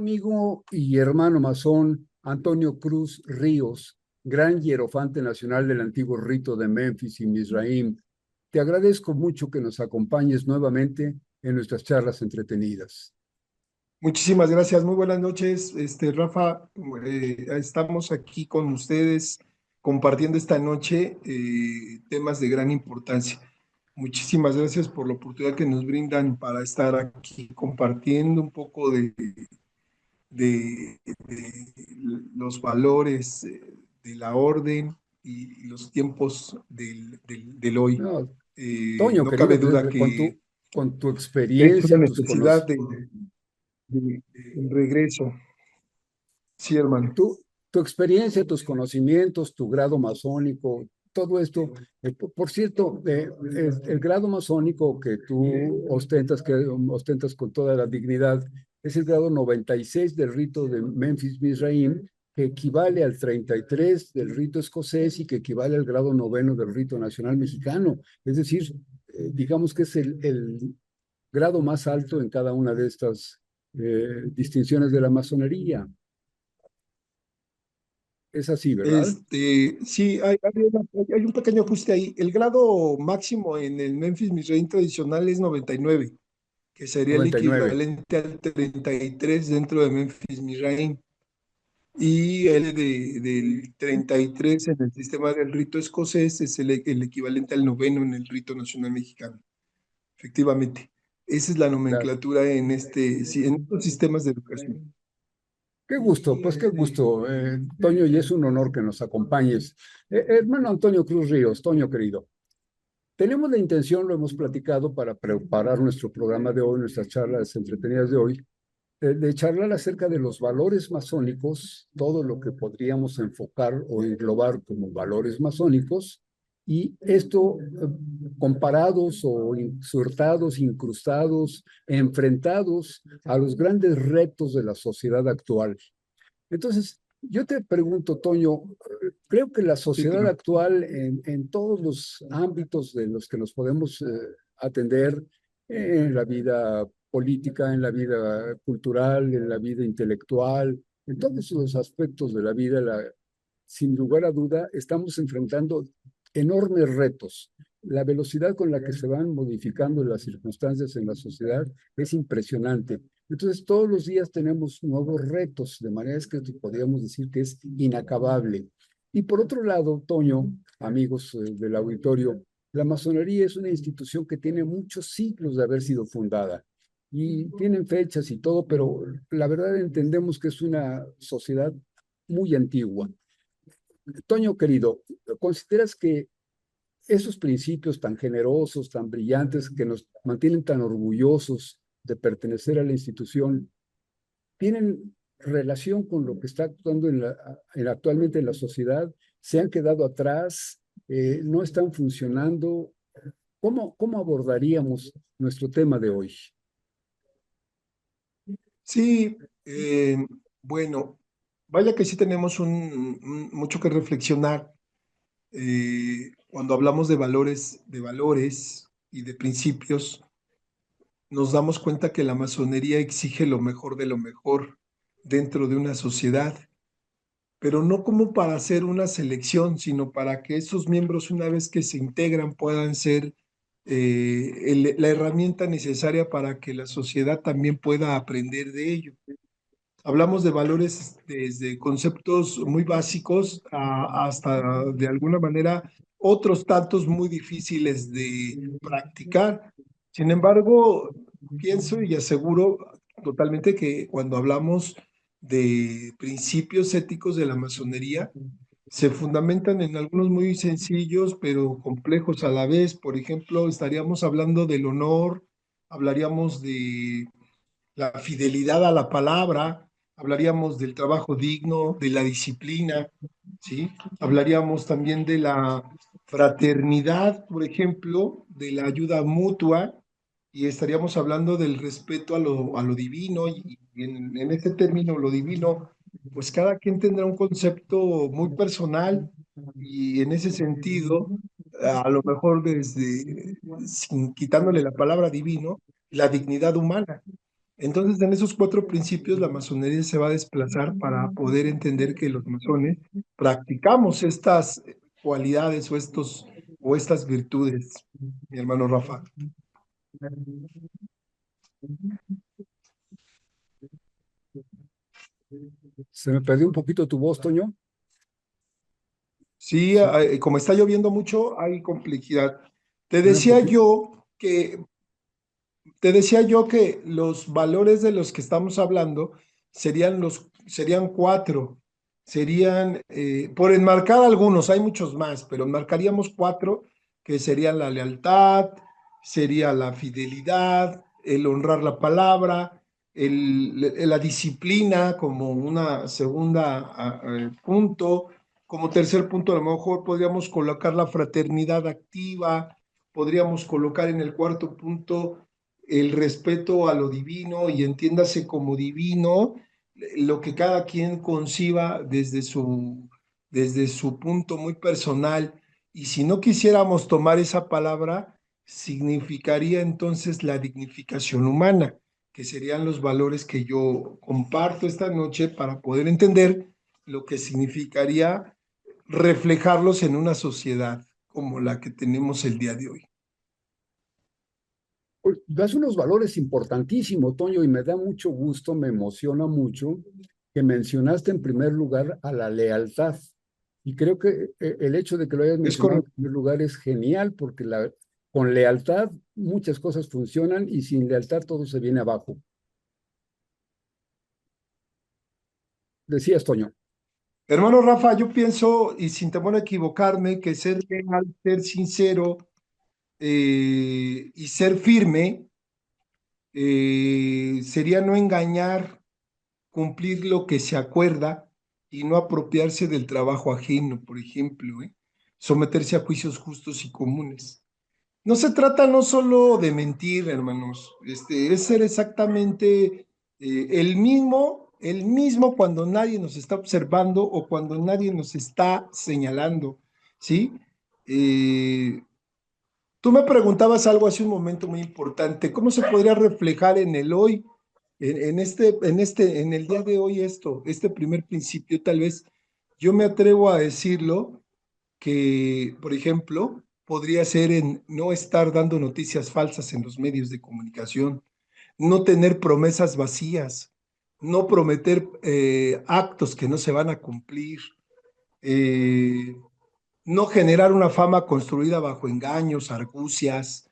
amigo y hermano masón Antonio Cruz Ríos, gran hierofante nacional del antiguo rito de Memphis y Mizraim. Te agradezco mucho que nos acompañes nuevamente en nuestras charlas entretenidas. Muchísimas gracias, muy buenas noches, Rafa. Estamos aquí con ustedes compartiendo esta noche temas de gran importancia. Muchísimas gracias por la oportunidad que nos brindan para estar aquí compartiendo un poco de los valores de la orden y los tiempos del hoy. No, Toño, No querido, cabe pues, duda con tu que es una experiencia, necesidad de regreso. Sí, hermano. tu experiencia, tus conocimientos, tu grado masónico, todo esto. Por cierto, el grado masónico que tú ostentas, que ostentas con toda la dignidad, es el grado 96 del rito de Memphis Mizraim, que equivale al 33 del rito escocés y que equivale al grado noveno del rito nacional mexicano. Es decir, digamos que es el grado más alto en cada una de estas distinciones de la masonería. Es así, ¿verdad? Sí, hay un pequeño ajuste ahí. El grado máximo en el Memphis Mizraim tradicional es 99, que sería el 99. equivalente al 33 dentro de Memphis Mizraim. Y del 33 en el sistema del rito escocés es el equivalente al noveno en el rito nacional mexicano. Efectivamente, esa es la Claro. nomenclatura sí, en estos sistemas de educación. Qué gusto, pues qué gusto, Toño, y es un honor que nos acompañes. Hermano Antonio Cruz Ríos, Toño querido, tenemos la intención, lo hemos platicado para preparar nuestro programa de hoy, nuestras charlas entretenidas de hoy, de charlar acerca de los valores masónicos, todo lo que podríamos enfocar o englobar como valores masónicos, y esto comparados o insertados, incrustados, enfrentados a los grandes retos de la sociedad actual. Entonces, yo te pregunto, Toño, creo que la Sí, sociedad claro. actual en todos los ámbitos de los que nos podemos atender, en la vida política, en la vida cultural, en la vida intelectual, en todos los aspectos de la vida, sin lugar a duda, estamos enfrentando enormes retos. La velocidad con la que se van modificando las circunstancias en la sociedad es impresionante. Entonces, todos los días tenemos nuevos retos, de manera que podríamos decir que es inacabable. Y por otro lado, Toño, amigos del auditorio, la masonería es una institución que tiene muchos siglos de haber sido fundada y tienen fechas y todo, pero la verdad entendemos que es una sociedad muy antigua. Toño, querido, ¿consideras que esos principios tan generosos, tan brillantes, que nos mantienen tan orgullosos de pertenecer a la institución, tienen relación con lo que está actuando actualmente en la sociedad? ¿Se han quedado atrás? ¿No están funcionando? ¿Cómo abordaríamos nuestro tema de hoy? Sí, bueno, vaya que sí tenemos mucho que reflexionar cuando hablamos de valores y de principios. Nos damos cuenta que la masonería exige lo mejor de lo mejor dentro de una sociedad, pero no como para hacer una selección, sino para que esos miembros, una vez que se integran, puedan ser la herramienta necesaria para que la sociedad también pueda aprender de ello. Hablamos de valores desde conceptos muy básicos hasta, de alguna manera, otros tantos muy difíciles de practicar. Sin embargo, pienso y aseguro totalmente que cuando hablamos de principios éticos de la masonería, se fundamentan en algunos muy sencillos, pero complejos a la vez. Por ejemplo, estaríamos hablando del honor, hablaríamos de la fidelidad a la palabra, hablaríamos del trabajo digno, de la disciplina, ¿sí? Hablaríamos también de la fraternidad, por ejemplo, de la ayuda mutua, y estaríamos hablando del respeto a lo divino, y en este término, lo divino, pues cada quien tendrá un concepto muy personal, y en ese sentido, a lo mejor quitándole la palabra divino, la dignidad humana. Entonces, en esos cuatro principios, la masonería se va a desplazar para poder entender que los masones practicamos estas cualidades o estas virtudes, mi hermano Rafa. Se me perdió un poquito tu voz, Toño. Sí, Sí, como está lloviendo mucho, hay complejidad. Te era un decía poquito. yo que Te decía yo que los valores de los que estamos hablando serían cuatro, serían, por enmarcar algunos, hay muchos más, pero enmarcaríamos cuatro, que serían la lealtad, sería la fidelidad, el honrar la palabra, la disciplina como una segunda punto, como tercer punto a lo mejor podríamos colocar la fraternidad activa, podríamos colocar en el cuarto punto el respeto a lo divino y entiéndase como divino lo que cada quien conciba desde su punto muy personal. Y si no quisiéramos tomar esa palabra, significaría entonces la dignificación humana, que serían los valores que yo comparto esta noche para poder entender lo que significaría reflejarlos en una sociedad como la que tenemos el día de hoy. Das unos valores importantísimos, Toño, y me da mucho gusto, me emociona mucho que mencionaste en primer lugar a la lealtad. Y creo que el hecho de que lo hayas Es mencionado en correcto. primer lugar es genial, porque con lealtad muchas cosas funcionan y sin lealtad todo se viene abajo. Decías, Toño. Hermano Rafa, yo pienso, y sin temor a equivocarme, que ser leal, ser sincero y ser firme sería no engañar, cumplir lo que se acuerda y no apropiarse del trabajo ajeno, por ejemplo, someterse a juicios justos y comunes. No se trata no solo de mentir, hermanos, es ser exactamente el mismo cuando nadie nos está observando o cuando nadie nos está señalando, ¿sí? Eh, Tú me preguntabas algo hace un momento muy importante, ¿cómo se podría reflejar en el hoy, en el día de hoy este primer principio? Tal vez yo me atrevo a decirlo que, por ejemplo, podría ser en no estar dando noticias falsas en los medios de comunicación, no tener promesas vacías, no prometer actos que no se van a cumplir, eh, no generar una fama construida bajo engaños, argucias,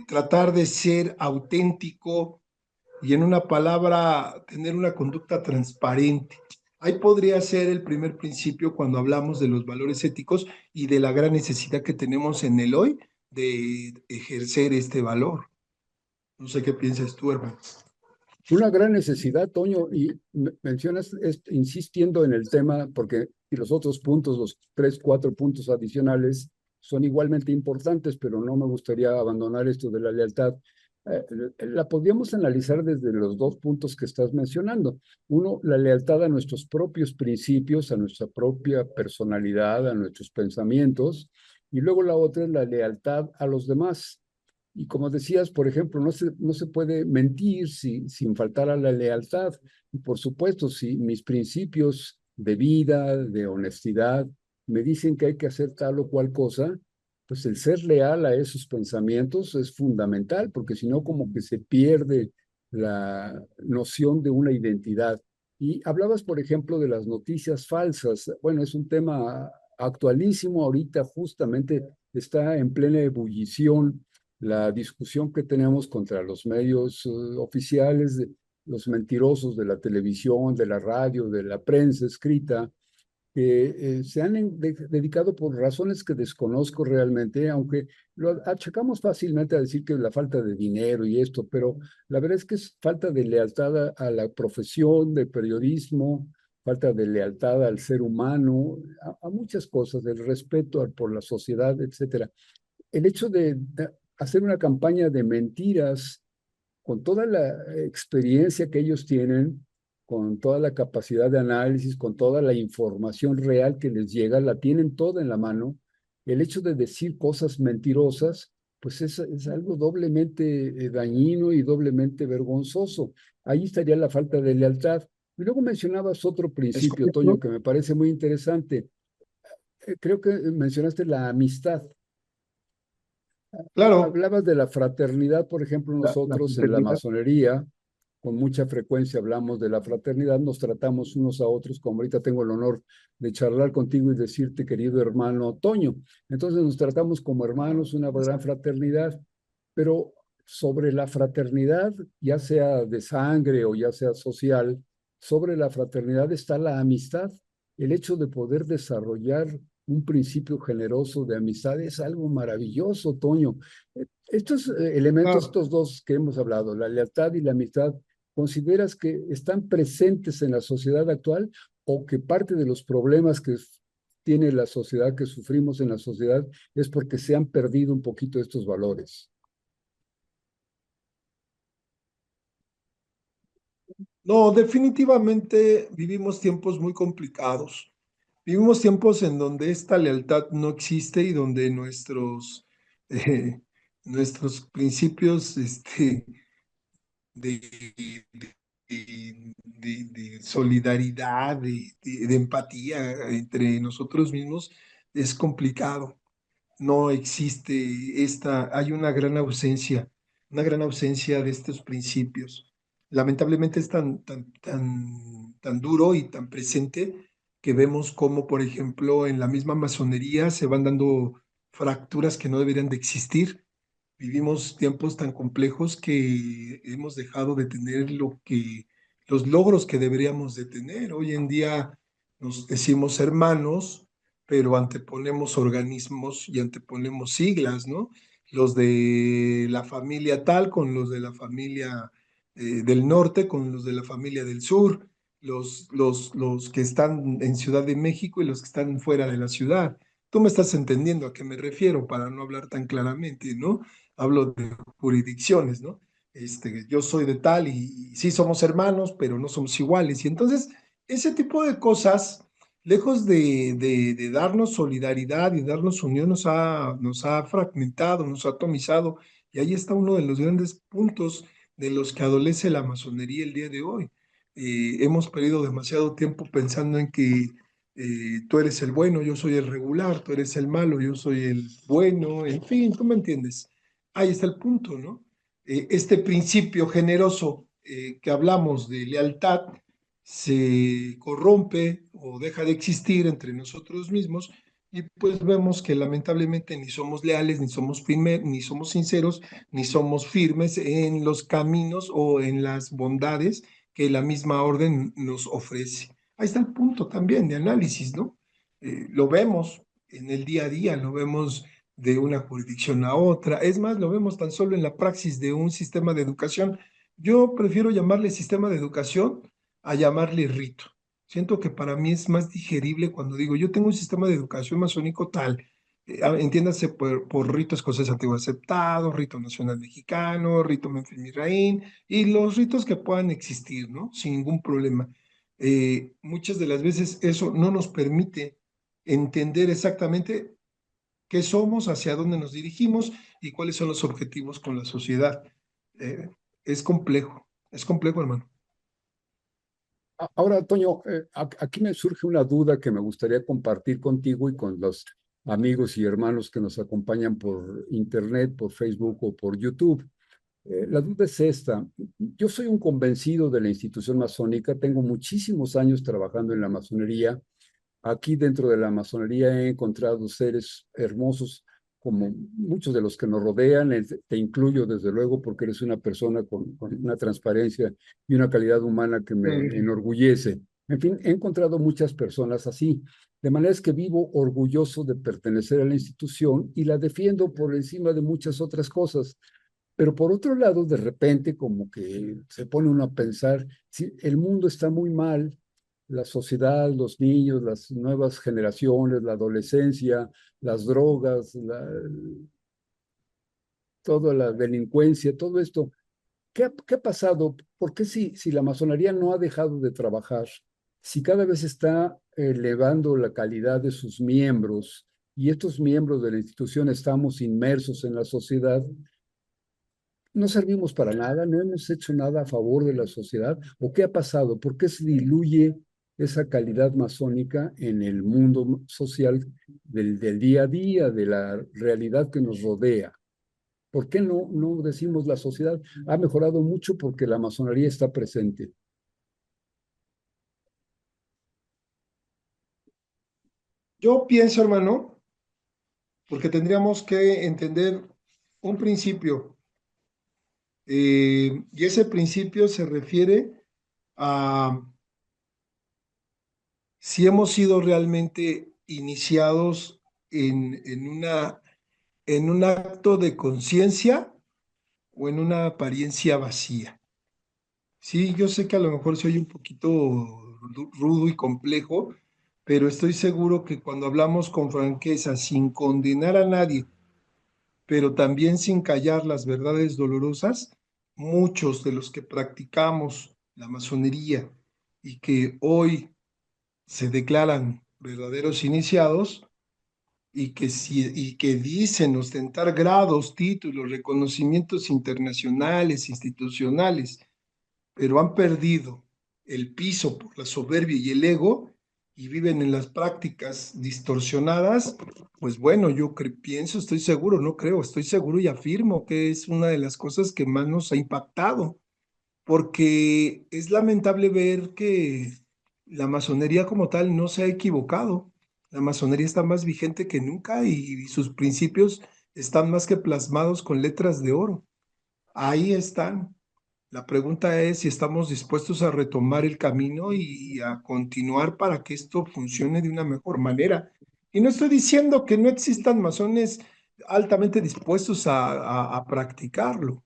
tratar de ser auténtico y en una palabra, tener una conducta transparente. Ahí podría ser el primer principio cuando hablamos de los valores éticos y de la gran necesidad que tenemos en el hoy de ejercer este valor. No sé qué piensas tú, hermano. Una gran necesidad, Toño, y mencionas, insistiendo en el tema, porque y los otros puntos, los tres, cuatro puntos adicionales, son igualmente importantes, pero no me gustaría abandonar esto de la lealtad. Eh, la podríamos analizar desde los dos puntos que estás mencionando. Uno, la lealtad a nuestros propios principios, a nuestra propia personalidad, a nuestros pensamientos, y luego la otra es la lealtad a los demás. Y como decías, por ejemplo, no se puede mentir sin faltar a la lealtad. Y por supuesto, si mis principios de vida, de honestidad, me dicen que hay que hacer tal o cual cosa, pues el ser leal a esos pensamientos es fundamental, porque si no, como que se pierde la noción de una identidad. Y hablabas, por ejemplo, de las noticias falsas. Bueno, es un tema actualísimo ahorita, justamente está en plena ebullición la discusión que tenemos contra los medios oficiales, los mentirosos de la televisión, de la radio, de la prensa escrita, que se han dedicado por razones que desconozco realmente, aunque lo achacamos fácilmente a decir que es la falta de dinero y esto, pero la verdad es que es falta de lealtad a la profesión de periodismo, falta de lealtad al ser humano, a muchas cosas, del respeto por la sociedad, etcétera. El hecho de hacer una campaña de mentiras con toda la experiencia que ellos tienen, con toda la capacidad de análisis, con toda la información real que les llega, la tienen toda en la mano. El hecho de decir cosas mentirosas, pues es algo doblemente dañino y doblemente vergonzoso. Ahí estaría la falta de lealtad. Y luego mencionabas otro ¿Es principio, Toño, correcto? que me parece muy interesante. Creo que mencionaste la amistad. Claro, Hablabas de la fraternidad, por ejemplo, la nosotros en la fraternidad. masonería, con mucha frecuencia hablamos de la fraternidad, nos tratamos unos a otros, como ahorita tengo el honor de charlar contigo y decirte, querido hermano Toño. Entonces nos tratamos como hermanos, una gran fraternidad, pero sobre la fraternidad, ya sea de sangre o ya sea social, sobre la fraternidad está la amistad, el hecho de poder desarrollar un principio generoso de amistad es algo maravilloso, Toño. Estos elementos, Claro. estos dos que hemos hablado, la lealtad y la amistad, ¿consideras que están presentes en la sociedad actual o que parte de los problemas que tiene la sociedad, que sufrimos en la sociedad, es porque se han perdido un poquito estos valores? No, definitivamente vivimos tiempos muy complicados. Vivimos tiempos en donde esta lealtad no existe y donde eh, nuestros principios de, de solidaridad, de empatía entre nosotros mismos es complicado. No existe hay una gran ausencia de estos principios. Lamentablemente es tan duro y tan presente que vemos cómo, por ejemplo, en la misma masonería se van dando fracturas que no deberían de existir. Vivimos tiempos tan complejos que hemos dejado de tener los logros que deberíamos de tener. Hoy en día nos decimos hermanos, pero anteponemos organismos y anteponemos siglas, ¿no? Los de la familia tal con los de la familia del norte, con los de la familia del sur, los que están en Ciudad de México y los que están fuera de la ciudad. Tú me estás entendiendo a qué me refiero para no hablar tan claramente, ¿no? Hablo de jurisdicciones, ¿no? Yo soy de tal y sí somos hermanos, pero no somos iguales. Y entonces, ese tipo de cosas, lejos de darnos solidaridad y darnos unión, nos ha fragmentado, nos ha atomizado. Y ahí está uno de los grandes puntos de los que adolece la masonería el día de hoy. Hemos perdido demasiado tiempo pensando en que tú eres el bueno, yo soy el regular, tú eres el malo, yo soy el bueno, en fin, tú me entiendes. Ahí está el punto, ¿no? Este principio generoso que hablamos de lealtad se corrompe o deja de existir entre nosotros mismos y pues vemos que lamentablemente ni somos leales, ni somos firmes, ni somos sinceros, ni somos firmes en los caminos o en las bondades que la misma orden nos ofrece. Ahí está el punto también de análisis, ¿no? Lo vemos en el día a día, lo vemos de una jurisdicción a otra. Es más, lo vemos tan solo en la praxis de un sistema de educación. Yo prefiero llamarle sistema de educación a llamarle rito. Siento que para mí es más digerible cuando digo, yo tengo un sistema de educación masónico tal, entiéndase por rito escocés antiguo aceptado, rito nacional mexicano, rito Menfis Misraín y los ritos que puedan existir, ¿no? Sin ningún problema. Muchas de las veces eso no nos permite entender exactamente qué somos, hacia dónde nos dirigimos y cuáles son los objetivos con la sociedad. Eh, es complejo, hermano. Ahora, Toño, aquí me surge una duda que me gustaría compartir contigo y con los amigos y hermanos que nos acompañan por internet, por Facebook o por YouTube. La duda es esta. Yo soy un convencido de la institución masónica, tengo muchísimos años trabajando en la masonería. Aquí dentro de la masonería he encontrado seres hermosos como muchos de los que nos rodean. Te incluyo desde luego porque eres una persona con una transparencia y una calidad humana que me enorgullece. En fin, he encontrado muchas personas así. De manera es que vivo orgulloso de pertenecer a la institución y la defiendo por encima de muchas otras cosas. Pero por otro lado, de repente, como que se pone uno a pensar, si el mundo está muy mal, la sociedad, los niños, las nuevas generaciones, la adolescencia, las drogas, toda la delincuencia, todo esto, ¿qué ha pasado? ¿Por qué si la masonería no ha dejado de trabajar, si cada vez está elevando la calidad de sus miembros, y estos miembros de la institución estamos inmersos en la sociedad, no servimos para nada, no hemos hecho nada a favor de la sociedad. ¿O qué ha pasado? ¿Por qué se diluye esa calidad masónica en el mundo social del día a día, de la realidad que nos rodea? ¿Por qué no decimos la sociedad ha mejorado mucho porque la masonería está presente? Yo pienso, hermano, porque tendríamos que entender un principio, y ese principio se refiere a si hemos sido realmente iniciados en un acto de conciencia o en una apariencia vacía. Sí, yo sé que a lo mejor soy un poquito rudo y complejo, pero estoy seguro que cuando hablamos con franqueza, sin condenar a nadie, pero también sin callar las verdades dolorosas, muchos de los que practicamos la masonería y que hoy se declaran verdaderos iniciados y que dicen ostentar grados, títulos, reconocimientos internacionales, institucionales, pero han perdido el piso por la soberbia y el ego y viven en las prácticas distorsionadas, pues bueno, pienso, estoy seguro, no creo, estoy seguro y afirmo que es una de las cosas que más nos ha impactado, porque es lamentable ver que la masonería como tal no se ha equivocado. La masonería está más vigente que nunca y sus principios están más que plasmados con letras de oro. Ahí están. La pregunta es si estamos dispuestos a retomar el camino y a continuar para que esto funcione de una mejor manera. Y no estoy diciendo que no existan masones altamente dispuestos a practicarlo.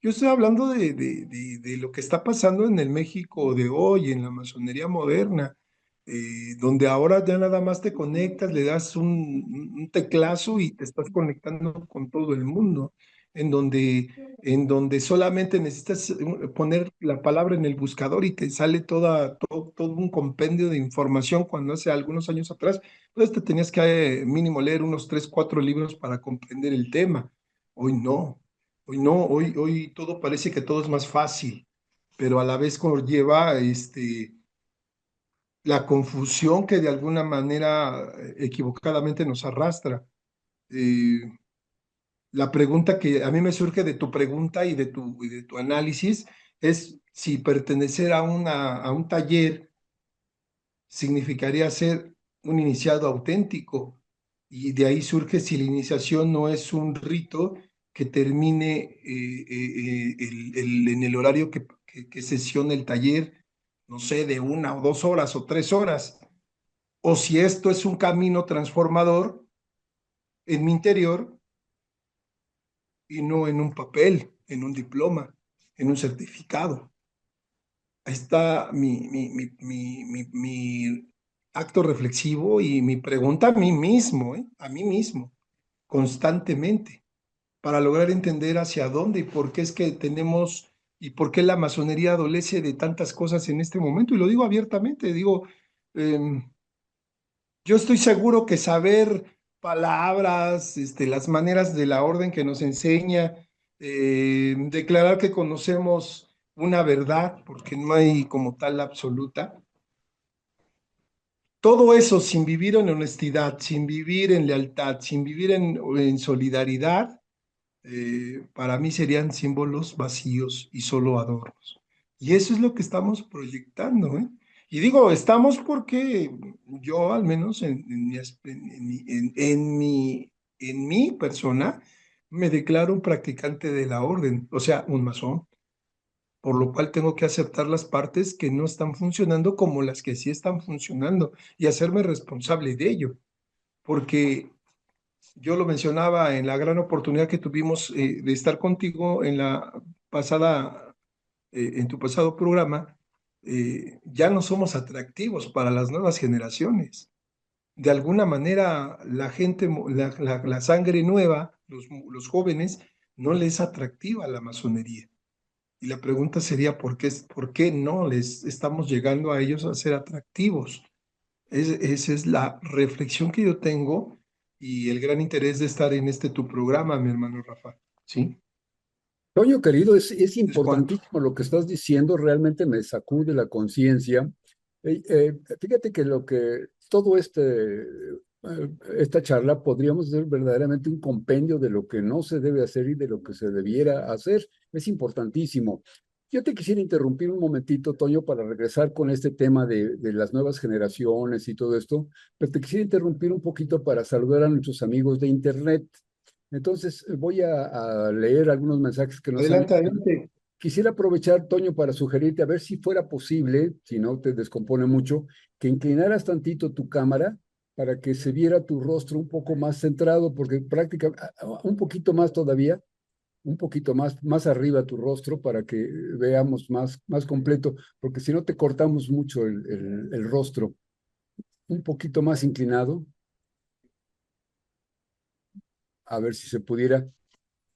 Yo estoy hablando de lo que está pasando en el México de hoy, en la masonería moderna, donde ahora ya nada más te conectas, le das un teclazo y te estás conectando con todo el mundo, en donde, en donde solamente necesitas poner la palabra en el buscador y te sale todo un compendio de información cuando hace algunos años atrás, pues te tenías que mínimo leer unos 3, 4 libros para comprender el tema. Hoy no. Hoy no, hoy todo parece que todo es más fácil, pero a la vez conlleva la confusión que de alguna manera equivocadamente nos arrastra. Eh, la pregunta que a mí me surge de tu pregunta y de tu análisis es si pertenecer a un taller significaría ser un iniciado auténtico. Y de ahí surge si la iniciación no es un rito que termine en el horario que sesiona el taller, no sé, de 1 o 2 horas o 3 horas, o si esto es un camino transformador en mi interior y no en un papel, en un diploma, en un certificado. Ahí está mi acto reflexivo y mi pregunta a mí mismo, constantemente, para lograr entender hacia dónde y por qué es que tenemos y por qué la masonería adolece de tantas cosas en este momento. Y lo digo abiertamente, digo, em, yo estoy seguro que saber palabras, las maneras de la orden que nos enseña, declarar que conocemos una verdad, porque no hay como tal absoluta, todo eso sin vivir en honestidad, sin vivir en lealtad, sin vivir en solidaridad, para mí serían símbolos vacíos y solo adornos. Y eso es lo que estamos proyectando, ¿eh? Y digo, estamos porque yo al menos en mi persona me declaro un practicante de la orden, o sea, un masón, por lo cual tengo que aceptar las partes que no están funcionando como las que sí están funcionando y hacerme responsable de ello, porque yo lo mencionaba en la gran oportunidad que tuvimos de estar contigo en la pasada, en tu pasado programa, ya no somos atractivos para las nuevas generaciones. De alguna manera, la gente, la sangre nueva, los jóvenes, no les es atractiva la masonería. Y la pregunta sería, por qué no les estamos llegando a ellos a ser atractivos? Esa es la reflexión que yo tengo y el gran interés de estar en este tu programa, mi hermano Rafa. ¿Sí? Toño, querido, es Es cuanto. importantísimo lo que estás diciendo, realmente me sacude la conciencia. Fíjate que todo esta charla podríamos hacer verdaderamente un compendio de lo que no se debe hacer y de lo que se debiera hacer. Es importantísimo. Yo te quisiera interrumpir un momentito, Toño, para regresar con este tema de las nuevas generaciones y todo esto, pero te quisiera interrumpir un poquito para saludar a nuestros amigos de Internet. Entonces, voy a leer algunos mensajes que nos han Adelante, enviado. adelante. Quisiera aprovechar, Toño, para sugerirte, a ver si fuera posible, si no te descompone mucho, que inclinaras tantito tu cámara para que se viera tu rostro un poco más centrado, porque prácticamente, un poquito más todavía, un poquito más arriba tu rostro para que veamos más completo, porque si no te cortamos mucho el rostro. Un poquito más inclinado, a ver si se pudiera.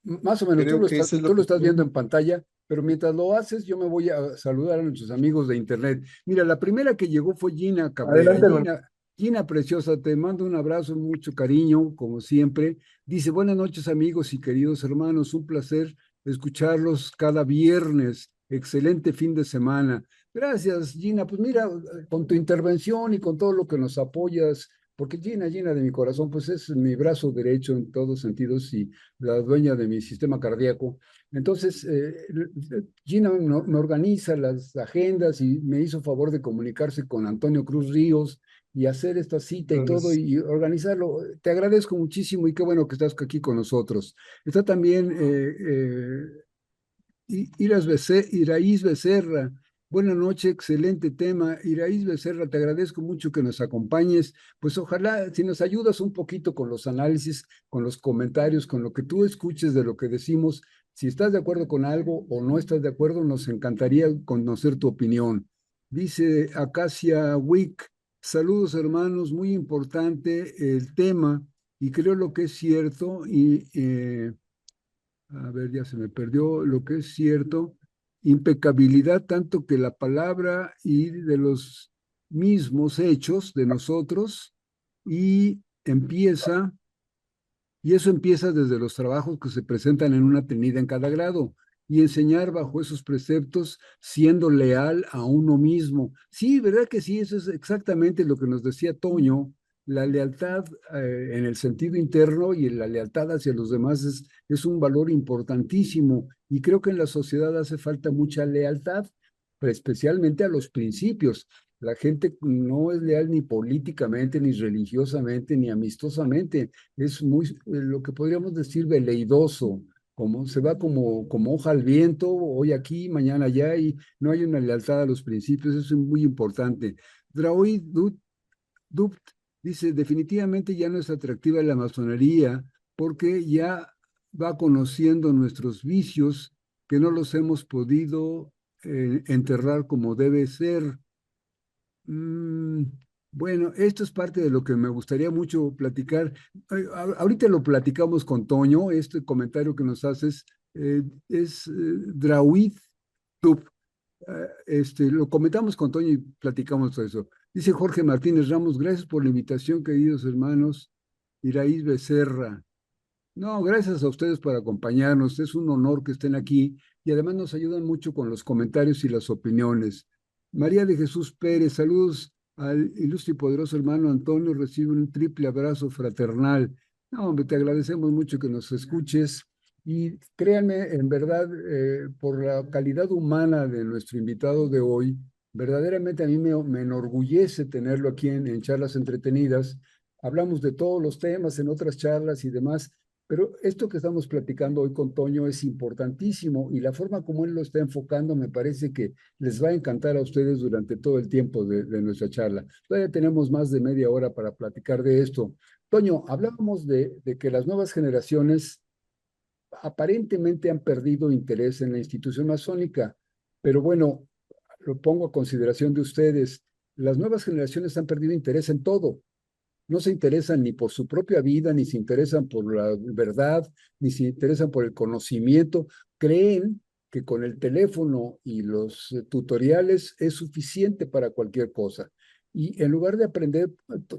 Más o menos, Creo que eso es tú lo lo que estás viendo quiero. en pantalla, pero mientras lo haces, yo me voy a saludar a nuestros amigos de Internet. Mira, la primera que llegó fue Gina Cabrera. Adelante, hermano. Gina preciosa, te mando un abrazo, mucho cariño, como siempre. Dice, buenas noches amigos y queridos hermanos, un placer escucharlos cada viernes. Excelente fin de semana. Gracias, Gina. Pues mira, con tu intervención y con todo lo que nos apoyas, porque Gina de mi corazón, pues es mi brazo derecho en todos sentidos y la dueña de mi sistema cardíaco. Entonces, Gina me organiza las agendas y me hizo favor de comunicarse con Antonio Cruz Ríos y hacer esta cita y todo Gracias. y organizarlo. Te agradezco muchísimo y qué bueno que estás aquí con nosotros. Está también Iraíz Becerra. Buenas noches, excelente tema. Iraíz Becerra, te agradezco mucho que nos acompañes. Pues ojalá, si nos ayudas un poquito con los análisis, con los comentarios, con lo que tú escuches de lo que decimos, si estás de acuerdo con algo o no estás de acuerdo, nos encantaría conocer tu opinión. Dice Acacia Wick, saludos hermanos, muy importante el tema y creo lo que es cierto y a ver, ya se me perdió lo que es cierto, impecabilidad tanto que la palabra y de los mismos hechos de nosotros y y eso empieza desde los trabajos que se presentan en una tenida en cada grado y enseñar bajo esos preceptos siendo leal a uno mismo. Sí, ¿verdad que sí? Eso es exactamente lo que nos decía Toño. La lealtad en el sentido interno y la lealtad hacia los demás es un valor importantísimo y creo que en la sociedad hace falta mucha lealtad, pero especialmente a los principios. La gente no es leal ni políticamente, ni religiosamente, ni amistosamente, es muy, lo que podríamos decir, veleidoso, como se va como hoja al viento, hoy aquí, mañana allá, y no hay una lealtad a los principios, eso es muy importante. Draoid Dupt dice, definitivamente ya no es atractiva la masonería porque ya va conociendo nuestros vicios que no los hemos podido enterrar como debe ser. Mm, bueno, esto es parte de lo que me gustaría mucho platicar. Ahorita lo platicamos con Toño, este comentario que nos haces es Drawid Tup. Lo comentamos con Toño y platicamos todo eso. Dice Jorge Martínez Ramos, gracias por la invitación, queridos hermanos. Iraíz Becerra. No, gracias a ustedes por acompañarnos. Es un honor que estén aquí y además nos ayudan mucho con los comentarios y las opiniones. María de Jesús Pérez, saludos al ilustre y poderoso hermano Antonio. Recibe un triple abrazo fraternal. No, hombre, te agradecemos mucho que nos escuches y créanme, en verdad, por la calidad humana de nuestro invitado de hoy, verdaderamente a mí me enorgullece tenerlo aquí en Charlas Entretenidas. Hablamos de todos los temas en otras charlas y demás, pero esto que estamos platicando hoy con Toño es importantísimo y la forma como él lo está enfocando me parece que les va a encantar a ustedes durante todo el tiempo de nuestra charla. Todavía tenemos más de media hora para platicar de esto. Toño, hablábamos de que las nuevas generaciones aparentemente han perdido interés en la institución masónica, pero bueno, lo pongo a consideración de ustedes. Las nuevas generaciones han perdido interés en todo, no se interesan ni por su propia vida, ni se interesan por la verdad, ni se interesan por el conocimiento. Creen que con el teléfono y los tutoriales es suficiente para cualquier cosa. Y en lugar de aprender,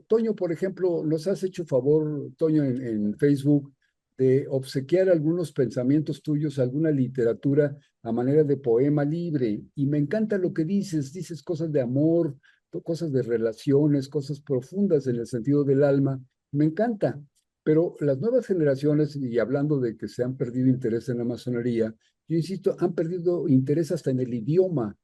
Toño, por ejemplo, nos has hecho favor, Toño, en Facebook, de obsequiar algunos pensamientos tuyos, alguna literatura a manera de poema libre. Y me encanta lo que dices, dices cosas de amor, cosas de relaciones, cosas profundas en el sentido del alma. Me encanta. Pero las nuevas generaciones, y hablando de que se han perdido interés en la masonería, yo insisto, han perdido interés hasta en el idioma.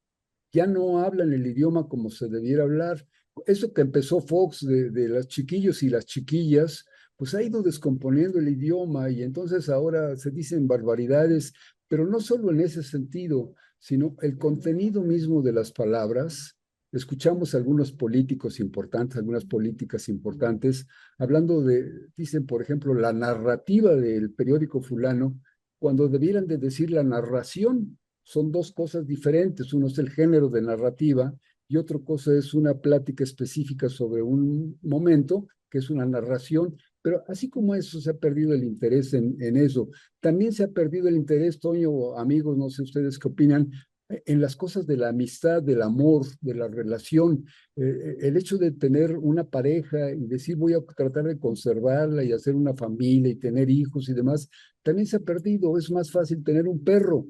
Ya no hablan el idioma como se debiera hablar. Eso que empezó Fox de las chiquillos y las chiquillas, pues ha ido descomponiendo el idioma y entonces ahora se dicen barbaridades, pero no solo en ese sentido, sino el contenido mismo de las palabras. Escuchamos a algunos políticos importantes, algunas políticas importantes, hablando dicen, por ejemplo, la narrativa del periódico fulano, cuando debieran de decir la narración. Son dos cosas diferentes. Uno es el género de narrativa y otra cosa es una plática específica sobre un momento, que es una narración. Pero así como eso se ha perdido el interés en eso, también se ha perdido el interés, Toño, amigos, no sé ustedes qué opinan, en las cosas de la amistad, del amor, de la relación. El hecho de tener una pareja y decir voy a tratar de conservarla y hacer una familia y tener hijos y demás, también se ha perdido. Es más fácil tener un perro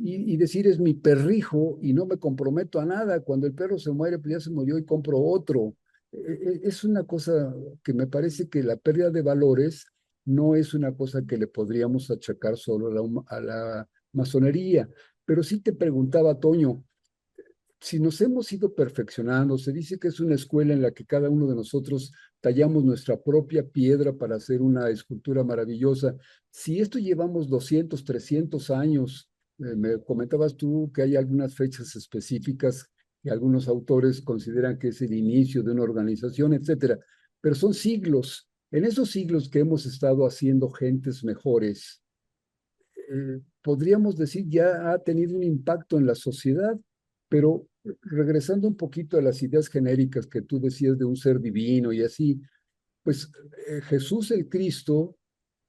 y decir es mi perrijo y no me comprometo a nada. Cuando el perro se muere, pues ya se murió y compro otro. Es una cosa que me parece que la pérdida de valores no es una cosa que le podríamos achacar solo a la masonería. Pero sí te preguntaba, Toño, si nos hemos ido perfeccionando, se dice que es una escuela en la que cada uno de nosotros tallamos nuestra propia piedra para hacer una escultura maravillosa. Si esto llevamos 200, 300 años, me comentabas tú que hay algunas fechas específicas que algunos autores consideran que es el inicio de una organización, etcétera, pero son siglos. En esos siglos que hemos estado haciendo gentes mejores, podríamos decir ya ha tenido un impacto en la sociedad, pero regresando un poquito a las ideas genéricas que tú decías de un ser divino y así, pues Jesús el Cristo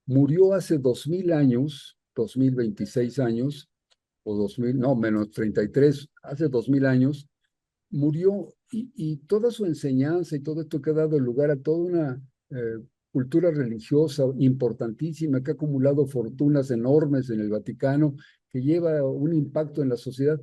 murió hace 2000 años, 2026 años, o 2000, no, menos 33, hace 2000 años, murió y toda su enseñanza y todo esto que ha dado lugar a toda una cultura religiosa importantísima que ha acumulado fortunas enormes en el Vaticano, que lleva un impacto en la sociedad,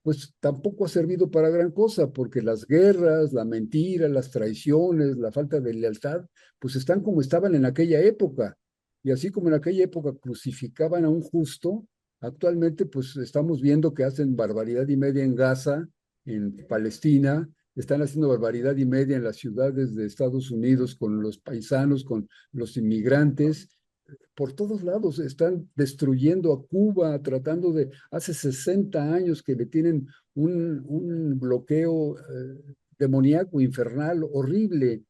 pues tampoco ha servido para gran cosa, porque las guerras, la mentira, las traiciones, la falta de lealtad, pues están como estaban en aquella época. Y así como en aquella época crucificaban a un justo, actualmente pues estamos viendo que hacen barbaridad y media en Gaza, en Palestina, están haciendo barbaridad y media en las ciudades de Estados Unidos con los paisanos, con los inmigrantes. Por todos lados están destruyendo a Cuba, tratando de, hace 60 años que le tienen un bloqueo demoníaco, infernal, horrible.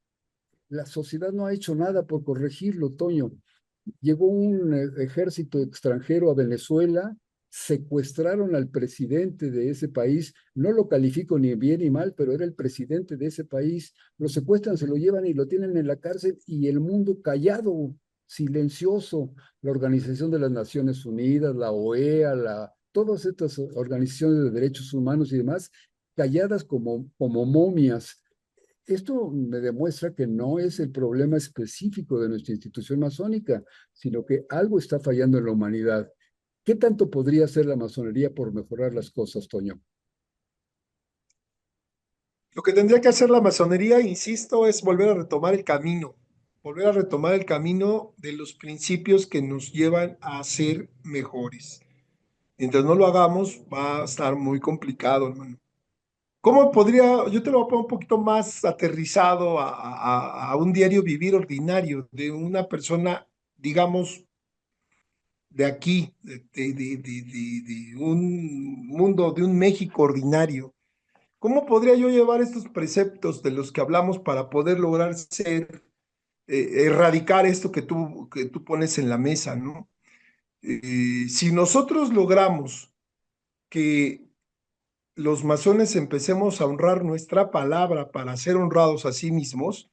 La sociedad no ha hecho nada por corregirlo, Toño. Llegó un ejército extranjero a Venezuela, secuestraron al presidente de ese país, no lo califico ni bien ni mal, pero era el presidente de ese país, lo secuestran, se lo llevan y lo tienen en la cárcel y el mundo callado, silencioso, la Organización de las Naciones Unidas, la OEA, todas estas organizaciones de derechos humanos y demás, calladas como momias. Esto me demuestra que no es el problema específico de nuestra institución masónica, sino que algo está fallando en la humanidad. ¿Qué tanto podría hacer la masonería por mejorar las cosas, Toño? Lo que tendría que hacer la masonería, insisto, es volver a retomar el camino de los principios que nos llevan a ser mejores. Mientras no lo hagamos, va a estar muy complicado, hermano. ¿Cómo podría, yo te lo voy a poner un poquito más aterrizado a un diario vivir ordinario de una persona, digamos, de aquí, de un mundo, de un México ordinario? ¿Cómo podría yo llevar estos preceptos de los que hablamos para poder lograr erradicar esto que tú pones en la mesa, ¿no? Si nosotros logramos que los masones empecemos a honrar nuestra palabra para ser honrados a sí mismos,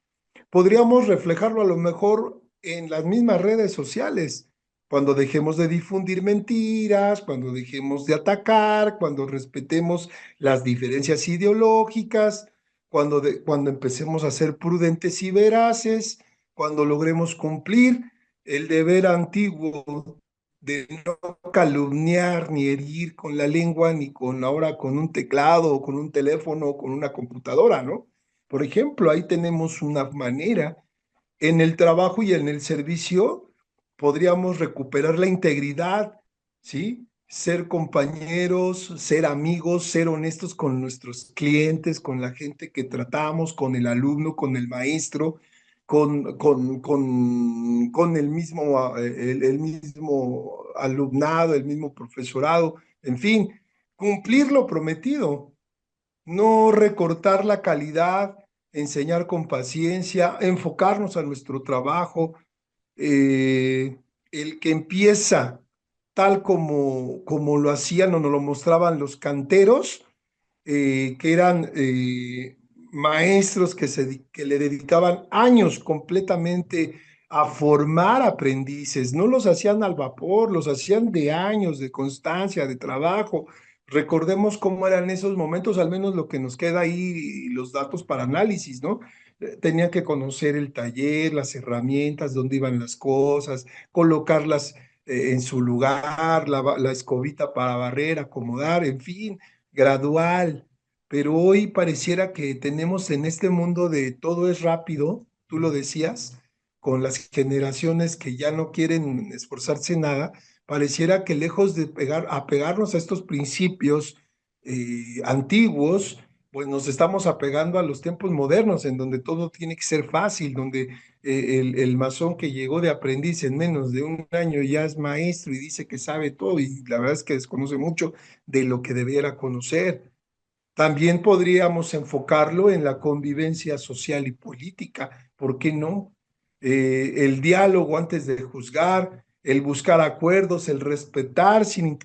podríamos reflejarlo a lo mejor en las mismas redes sociales, cuando dejemos de difundir mentiras, cuando dejemos de atacar, cuando respetemos las diferencias ideológicas. cuando empecemos a ser prudentes y veraces, cuando logremos cumplir el deber antiguo de no calumniar ni herir con la lengua, ni con ahora con un teclado o con un teléfono o con una computadora, ¿no? Por ejemplo, ahí tenemos una manera. En el trabajo y en el servicio podríamos recuperar la integridad, ¿sí? Ser compañeros, ser amigos, ser honestos con nuestros clientes, con la gente que tratamos, con el alumno, con el maestro, con el mismo alumnado, el mismo profesorado, en fin, cumplir lo prometido, no recortar la calidad, enseñar con paciencia, enfocarnos a nuestro trabajo. eh, el que empieza tal como lo hacían o nos lo mostraban los canteros, que eran maestros que le dedicaban años completamente a formar aprendices. No los hacían al vapor, los hacían de años, de constancia, de trabajo. Recordemos cómo eran esos momentos, al menos lo que nos queda ahí, los datos para análisis, ¿no? Tenían que conocer el taller, las herramientas, dónde iban las cosas, colocarlas en su lugar, la escobita para barrer, acomodar, en fin, gradual. Pero hoy pareciera que tenemos en este mundo de todo es rápido, tú lo decías, con las generaciones que ya no quieren esforzarse en nada, pareciera que lejos de apegarnos a estos principios antiguos, pues nos estamos apegando a los tiempos modernos, en donde todo tiene que ser fácil, donde el masón que llegó de aprendiz en menos de un año ya es maestro y dice que sabe todo, y la verdad es que desconoce mucho de lo que debiera conocer. También podríamos enfocarlo en la convivencia social y política, ¿por qué no? El diálogo antes de juzgar, el buscar acuerdos, el respetar sin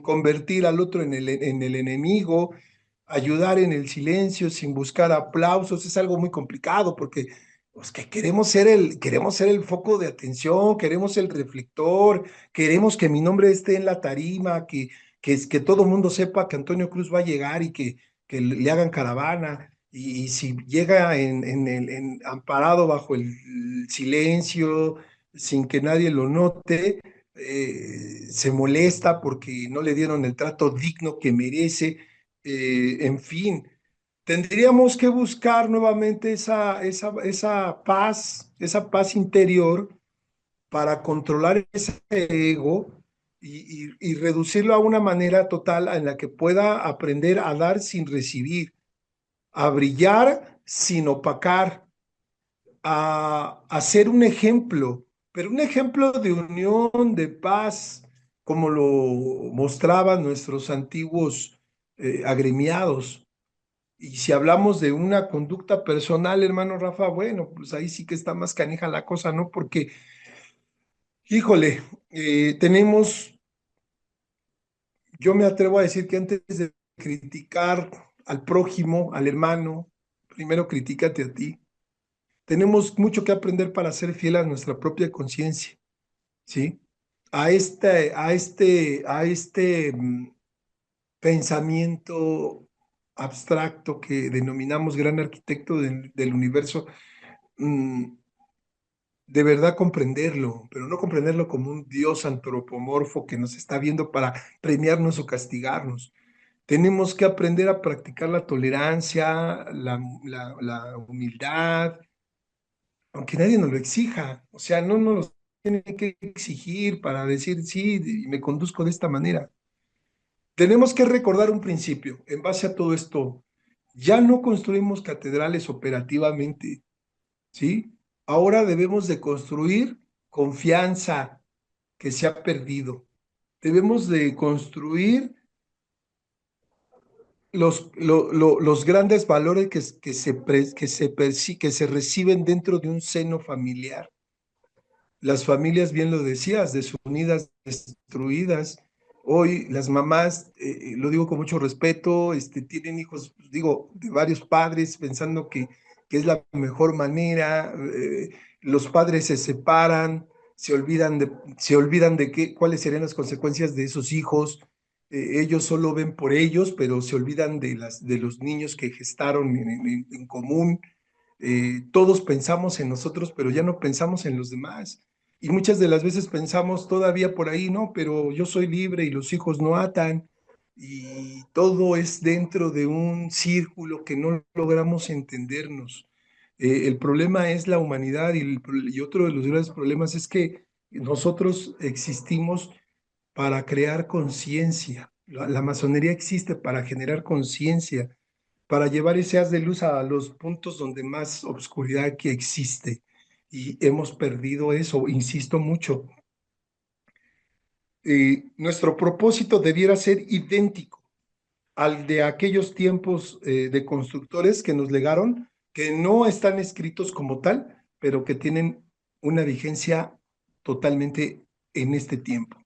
convertir al otro en el enemigo, ayudar en el silencio sin buscar aplausos, es algo muy complicado porque pues, que queremos ser el foco de atención, queremos el reflector, queremos que mi nombre esté en la tarima, que todo el mundo sepa que Antonio Cruz va a llegar y que le hagan caravana. Y si llega amparado bajo el silencio, sin que nadie lo note, se molesta porque no le dieron el trato digno que merece. En fin, tendríamos que buscar nuevamente esa paz interior para controlar ese ego y reducirlo a una manera total en la que pueda aprender a dar sin recibir, a brillar sin opacar, a ser un ejemplo, pero un ejemplo de unión, de paz, como lo mostraban nuestros antiguos agremiados. Y si hablamos de una conducta personal, hermano Rafa, bueno, pues ahí sí que está más canija la cosa, ¿no? Porque, híjole, tenemos, yo me atrevo a decir que antes de criticar al prójimo, al hermano, primero critícate a ti. Tenemos mucho que aprender para ser fiel a nuestra propia conciencia, ¿sí? A este pensamiento abstracto que denominamos gran arquitecto del universo, mm, de verdad comprenderlo, pero no comprenderlo como un Dios antropomorfo que nos está viendo para premiarnos o castigarnos. Tenemos que aprender a practicar la tolerancia, la humildad, aunque nadie nos lo exija. O sea, no nos lo tiene que exigir para decir, sí, y me conduzco de esta manera. Tenemos que recordar un principio. En base a todo esto, ya no construimos catedrales operativamente, ¿sí? Ahora debemos de construir confianza que se ha perdido. Debemos de construir los grandes valores que se reciben dentro de un seno familiar. Las familias, bien lo decías, desunidas, destruidas. Hoy las mamás, lo digo con mucho respeto, tienen hijos, digo, de varios padres pensando que es la mejor manera. Los padres se separan, se olvidan de cuáles serían las consecuencias de esos hijos. ellos solo ven por ellos, pero se olvidan de los niños que gestaron en común. Todos pensamos en nosotros, pero ya no pensamos en los demás. Y muchas de las veces pensamos todavía por ahí, no, pero yo soy libre y los hijos no atan. Y todo es dentro de un círculo que no logramos entendernos. El problema es la humanidad y otro de los grandes problemas es que nosotros existimos para crear conciencia. La masonería existe para generar conciencia, para llevar ese haz de luz a los puntos donde más obscuridad que existe. Y hemos perdido eso, insisto mucho. Nuestro propósito debiera ser idéntico al de aquellos tiempos de constructores que nos legaron, que no están escritos como tal, pero que tienen una vigencia totalmente en este tiempo.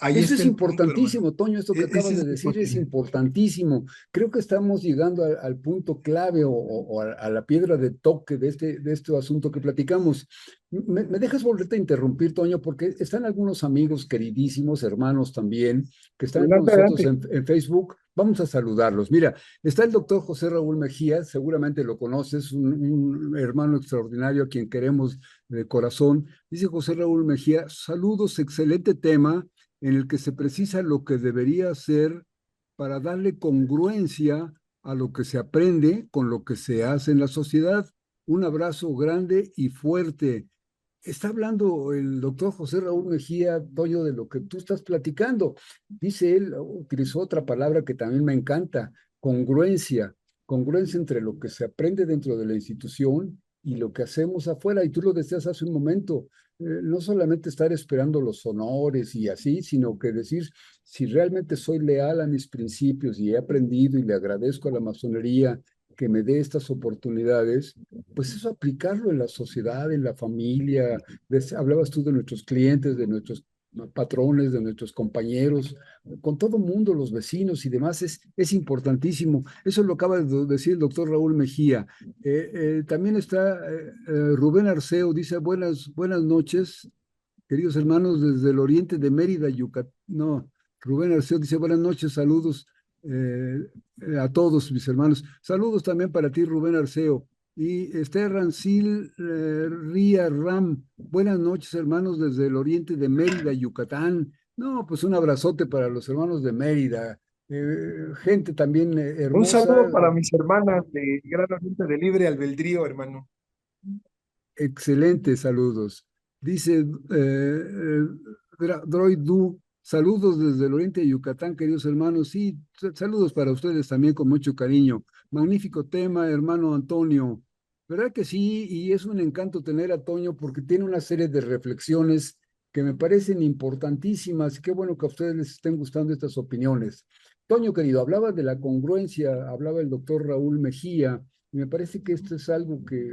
Ahí Eso está es el punto, hermano. importantísimo, Toño, esto que Ese acabas es de mi decir punto. es importantísimo. Creo que estamos llegando al punto clave o a la piedra de toque de este asunto que platicamos. Me dejas volverte a interrumpir, Toño, porque están algunos amigos queridísimos, hermanos también, que están con Adelante, nosotros adelante. en Facebook. Vamos a saludarlos. Mira, está el doctor José Raúl Mejía, seguramente lo conoces, un hermano extraordinario a quien queremos de corazón. Dice José Raúl Mejía, saludos, excelente tema en el que se precisa lo que debería ser para darle congruencia a lo que se aprende con lo que se hace en la sociedad. Un abrazo grande y fuerte. Está hablando el doctor José Raúl Mejía, Toño, de lo que tú estás platicando. Dice él, utilizó otra palabra que también me encanta, congruencia, congruencia entre lo que se aprende dentro de la institución y lo que hacemos afuera. Y tú lo decías hace un momento, no solamente estar esperando los honores y así, sino que decir, si realmente soy leal a mis principios y he aprendido y le agradezco a la masonería que me dé estas oportunidades, pues eso aplicarlo en la sociedad, en la familia. Hablabas tú de nuestros clientes, de nuestros patrones, de nuestros compañeros, con todo mundo, los vecinos y demás, es importantísimo. Eso lo acaba de decir el doctor Raúl Mejía. También está Rubén Arceo, dice buenas noches, queridos hermanos desde el oriente de Mérida, Yucatán. No, Rubén Arceo dice buenas noches, saludos a todos mis hermanos. Saludos también para ti, Rubén Arceo. Y Esther Rancil Ría Ram, buenas noches, hermanos desde el oriente de Mérida, Yucatán. No, pues un abrazote para los hermanos de Mérida. Gente también Un hermosa, saludo para mis hermanas de Gran Oriente de Libre Albedrío, hermano. excelentes saludos. Dice Droid Du, saludos desde el oriente de Yucatán, queridos hermanos. Sí, saludos para ustedes también con mucho cariño. Magnífico tema, hermano Antonio. ¿Verdad que sí? Y es un encanto tener a Toño porque tiene una serie de reflexiones que me parecen importantísimas. Qué bueno que a ustedes les estén gustando estas opiniones. Toño, querido, hablaba de la congruencia, hablaba el doctor Raúl Mejía, y me parece que esto es algo que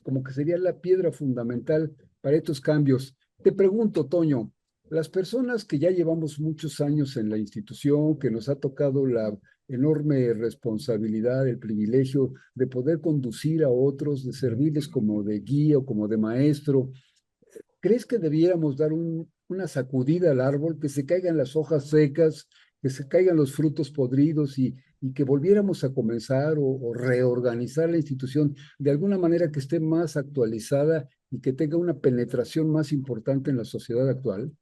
como que sería la piedra fundamental para estos cambios. Te pregunto, Toño, las personas que ya llevamos muchos años en la institución, que nos ha tocado la enorme responsabilidad, el privilegio de poder conducir a otros, de servirles como de guía o como de maestro, ¿crees que debiéramos dar una sacudida al árbol, que se caigan las hojas secas, que se caigan los frutos podridos y que volviéramos a comenzar o reorganizar la institución de alguna manera que esté más actualizada y que tenga una penetración más importante en la sociedad actual?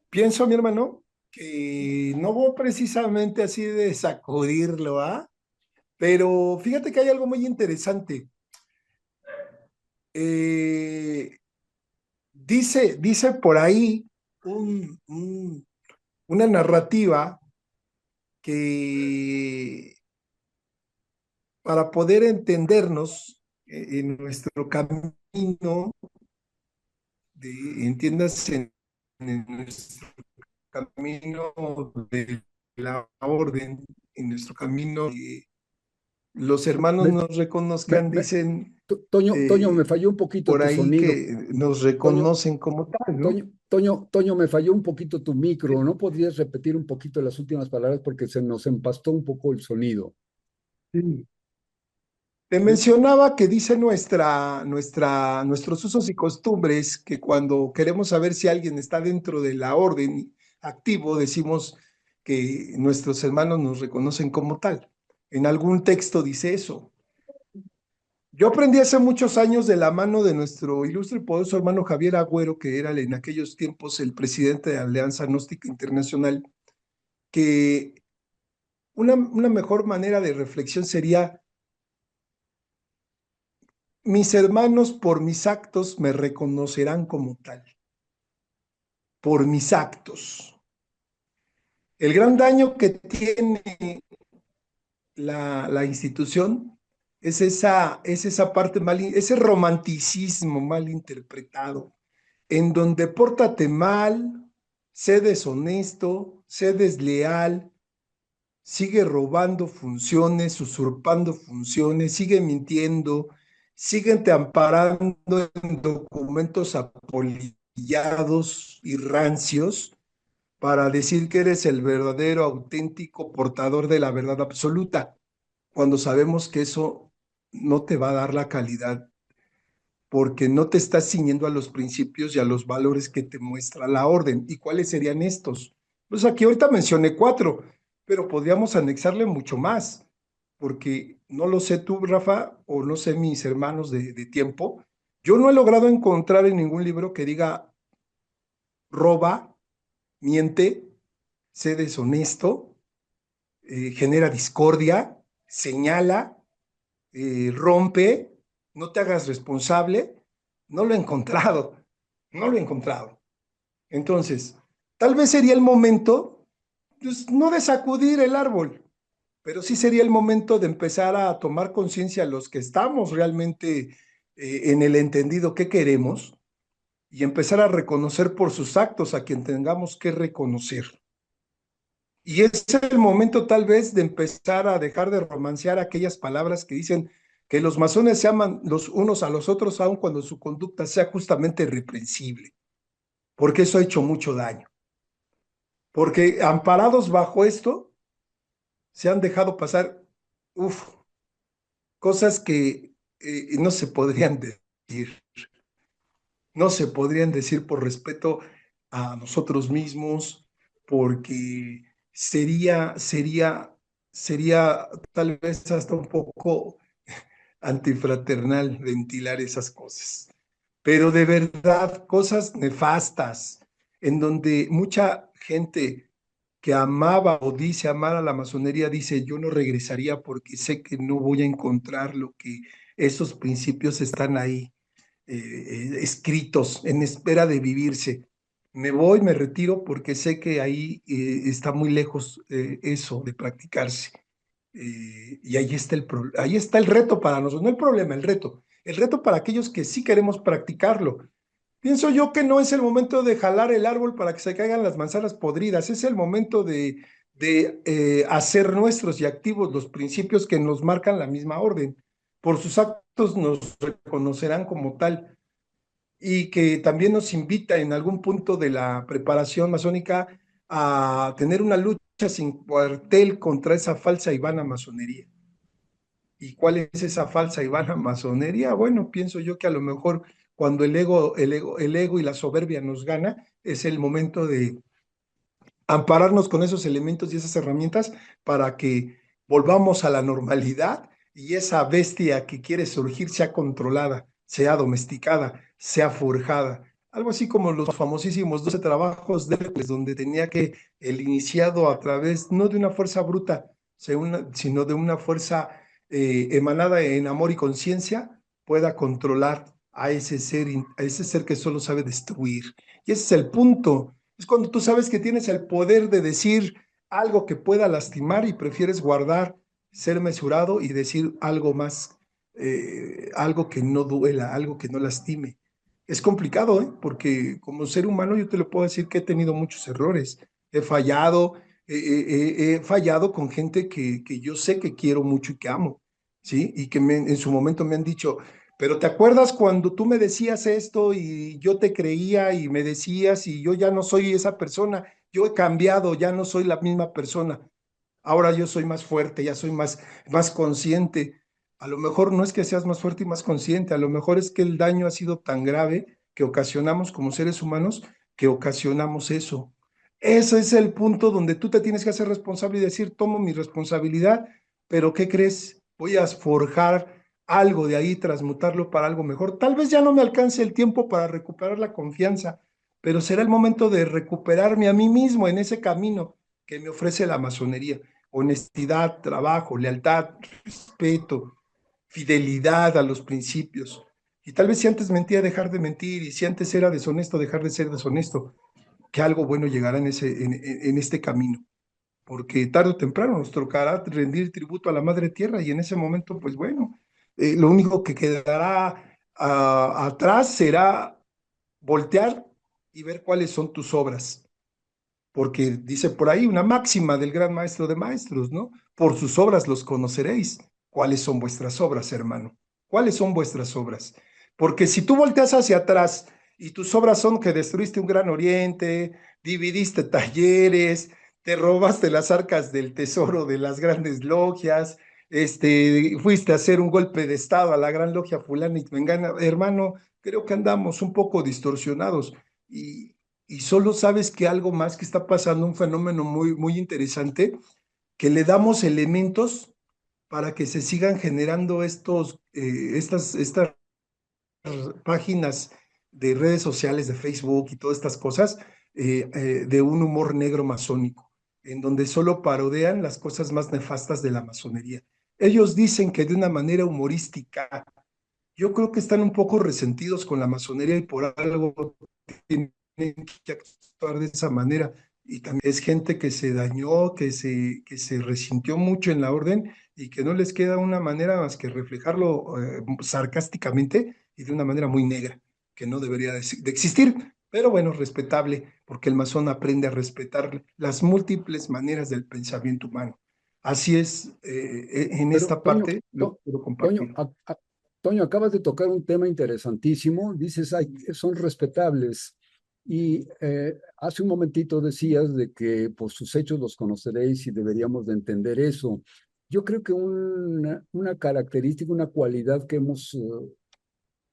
Pienso, mi hermano, que no precisamente así de sacudirlo, ¿ah? Pero fíjate que hay algo muy interesante. Eh, dice por ahí una narrativa que para poder entendernos en nuestro camino, entiendas en nuestro camino de la orden, en nuestro camino, los hermanos Me, nos me, reconozcan, me, dicen Toño, me eh, falló un poquito por tu ahí sonido. que nos Toño, reconocen como tal, ¿no? Toño, me falló un poquito tu Sí, micro. ¿No podrías repetir un poquito las últimas palabras porque se nos empastó un poco el sonido? sí. Te mencionaba que dice nuestros usos y costumbres que cuando queremos saber si alguien está dentro de la orden activo, decimos que nuestros hermanos nos reconocen como tal. En algún texto dice eso. Yo aprendí hace muchos años de la mano de nuestro ilustre y poderoso hermano Javier Agüero, que era en aquellos tiempos el presidente de Alianza Gnóstica Internacional, que una mejor manera de reflexión sería: mis hermanos por mis actos me reconocerán como tal, por mis actos. El gran daño que tiene la institución es esa parte ese romanticismo mal interpretado, en donde pórtate mal, sé deshonesto, sé desleal, sigue robando funciones, usurpando funciones, sigue mintiendo, siguen te amparando en documentos apolillados y rancios para decir que eres el verdadero, auténtico portador de la verdad absoluta, cuando sabemos que eso no te va a dar la calidad, porque no te estás ciñendo a los principios y a los valores que te muestra la orden. ¿Y cuáles serían estos? Pues aquí ahorita mencioné cuatro, pero podríamos anexarle mucho más, porque no lo sé tú, Rafa, o no sé mis hermanos de tiempo. Yo no he logrado encontrar en ningún libro que diga roba, miente, sé deshonesto, genera discordia, señala, rompe, no te hagas responsable. No lo he encontrado, no lo he encontrado. Entonces, tal vez sería el momento, pues, no de sacudir el árbol, pero sí sería el momento de empezar a tomar conciencia los que estamos realmente en el entendido que queremos y empezar a reconocer por sus actos a quien tengamos que reconocer. Y es el momento tal vez de empezar a dejar de romancear aquellas palabras que dicen que los masones se aman los unos a los otros aun cuando su conducta sea justamente reprensible, porque eso ha hecho mucho daño. Porque amparados bajo esto, se han dejado pasar, cosas que no se podrían decir, no se podrían decir por respeto a nosotros mismos, porque sería tal vez hasta un poco antifraternal ventilar esas cosas. Pero de verdad, cosas nefastas, en donde mucha gente que amaba o dice amar a la masonería dice: yo no regresaría porque sé que no voy a encontrar lo que esos principios están ahí escritos en espera de vivirse. Me voy, me retiro porque sé que ahí está muy lejos eso de practicarse. Y ahí está el reto para nosotros, no el problema, el reto para aquellos que sí queremos practicarlo. Pienso yo que no es el momento de jalar el árbol para que se caigan las manzanas podridas, es el momento de hacer nuestros y activos los principios que nos marcan la misma orden. Por sus actos nos reconocerán como tal, y que también nos invita en algún punto de la preparación masónica a tener una lucha sin cuartel contra esa falsa y vana masonería. ¿Y cuál es esa falsa y vana masonería? Bueno, pienso yo que a lo mejor cuando el ego y la soberbia nos gana, es el momento de ampararnos con esos elementos y esas herramientas para que volvamos a la normalidad y esa bestia que quiere surgir sea controlada, sea domesticada, sea forjada. Algo así como los famosísimos 12 trabajos de Hércules, donde tenía que el iniciado a través, no de una fuerza bruta, sino de una fuerza emanada en amor y conciencia, pueda controlar a ese ser que solo sabe destruir. Y ese es el punto. Es cuando tú sabes que tienes el poder de decir algo que pueda lastimar y prefieres guardar, ser mesurado y decir algo más, algo que no duela, algo que no lastime. Es complicado, ¿eh? Porque como ser humano yo te lo puedo decir que he tenido muchos errores. He fallado con gente que yo sé que quiero mucho y que amo, ¿sí? Y que en su momento me han dicho: pero ¿te acuerdas cuando tú me decías esto y yo te creía y me decías y yo ya no soy esa persona? Yo he cambiado, ya no soy la misma persona. Ahora yo soy más fuerte, ya soy más consciente. A lo mejor no es que seas más fuerte y más consciente, a lo mejor es que el daño ha sido tan grave que ocasionamos como seres humanos, que ocasionamos eso. Ese es el punto donde tú te tienes que hacer responsable y decir, tomo mi responsabilidad, pero ¿qué crees? Voy a forjar algo de ahí, transmutarlo para algo mejor. Tal vez ya no me alcance el tiempo para recuperar la confianza, pero será el momento de recuperarme a mí mismo en ese camino que me ofrece la masonería. Honestidad, trabajo, lealtad, respeto, fidelidad a los principios. Y tal vez si antes mentía, dejar de mentir, y si antes era deshonesto, dejar de ser deshonesto, que algo bueno llegará en este camino. Porque tarde o temprano nos tocará rendir tributo a la Madre Tierra y en ese momento, pues bueno, lo único que quedará atrás será voltear y ver cuáles son tus obras. Porque dice por ahí una máxima del gran maestro de maestros, ¿no? Por sus obras los conoceréis. ¿Cuáles son vuestras obras, hermano? ¿Cuáles son vuestras obras? Porque si tú volteas hacia atrás y tus obras son que destruiste un gran oriente, dividiste talleres, te robaste las arcas del tesoro de las grandes logias, fuiste a hacer un golpe de estado a la gran logia fulana y mengana, hermano, creo que andamos un poco distorsionados y, y solo sabes que algo más que está pasando, un fenómeno muy, muy interesante, que le damos elementos para que se sigan generando estas páginas de redes sociales, de Facebook y todas estas cosas, de un humor negro masónico, en donde solo parodean las cosas más nefastas de la masonería. Ellos dicen que de una manera humorística. Yo creo que están un poco resentidos con la masonería y por algo tienen que actuar de esa manera. Y también es gente que se dañó, que se resintió mucho en la orden y que no les queda una manera más que reflejarlo sarcásticamente y de una manera muy negra, que no debería de existir. Pero bueno, respetable, porque el masón aprende a respetar las múltiples maneras del pensamiento humano. Así es, en Pero, esta parte lo quiero Toño, compartir. Toño, acabas de tocar un tema interesantísimo. Dices, ay, son respetables. Y hace un momentito decías de que por sus hechos los conoceréis y deberíamos de entender eso. Yo creo que una característica, una cualidad que hemos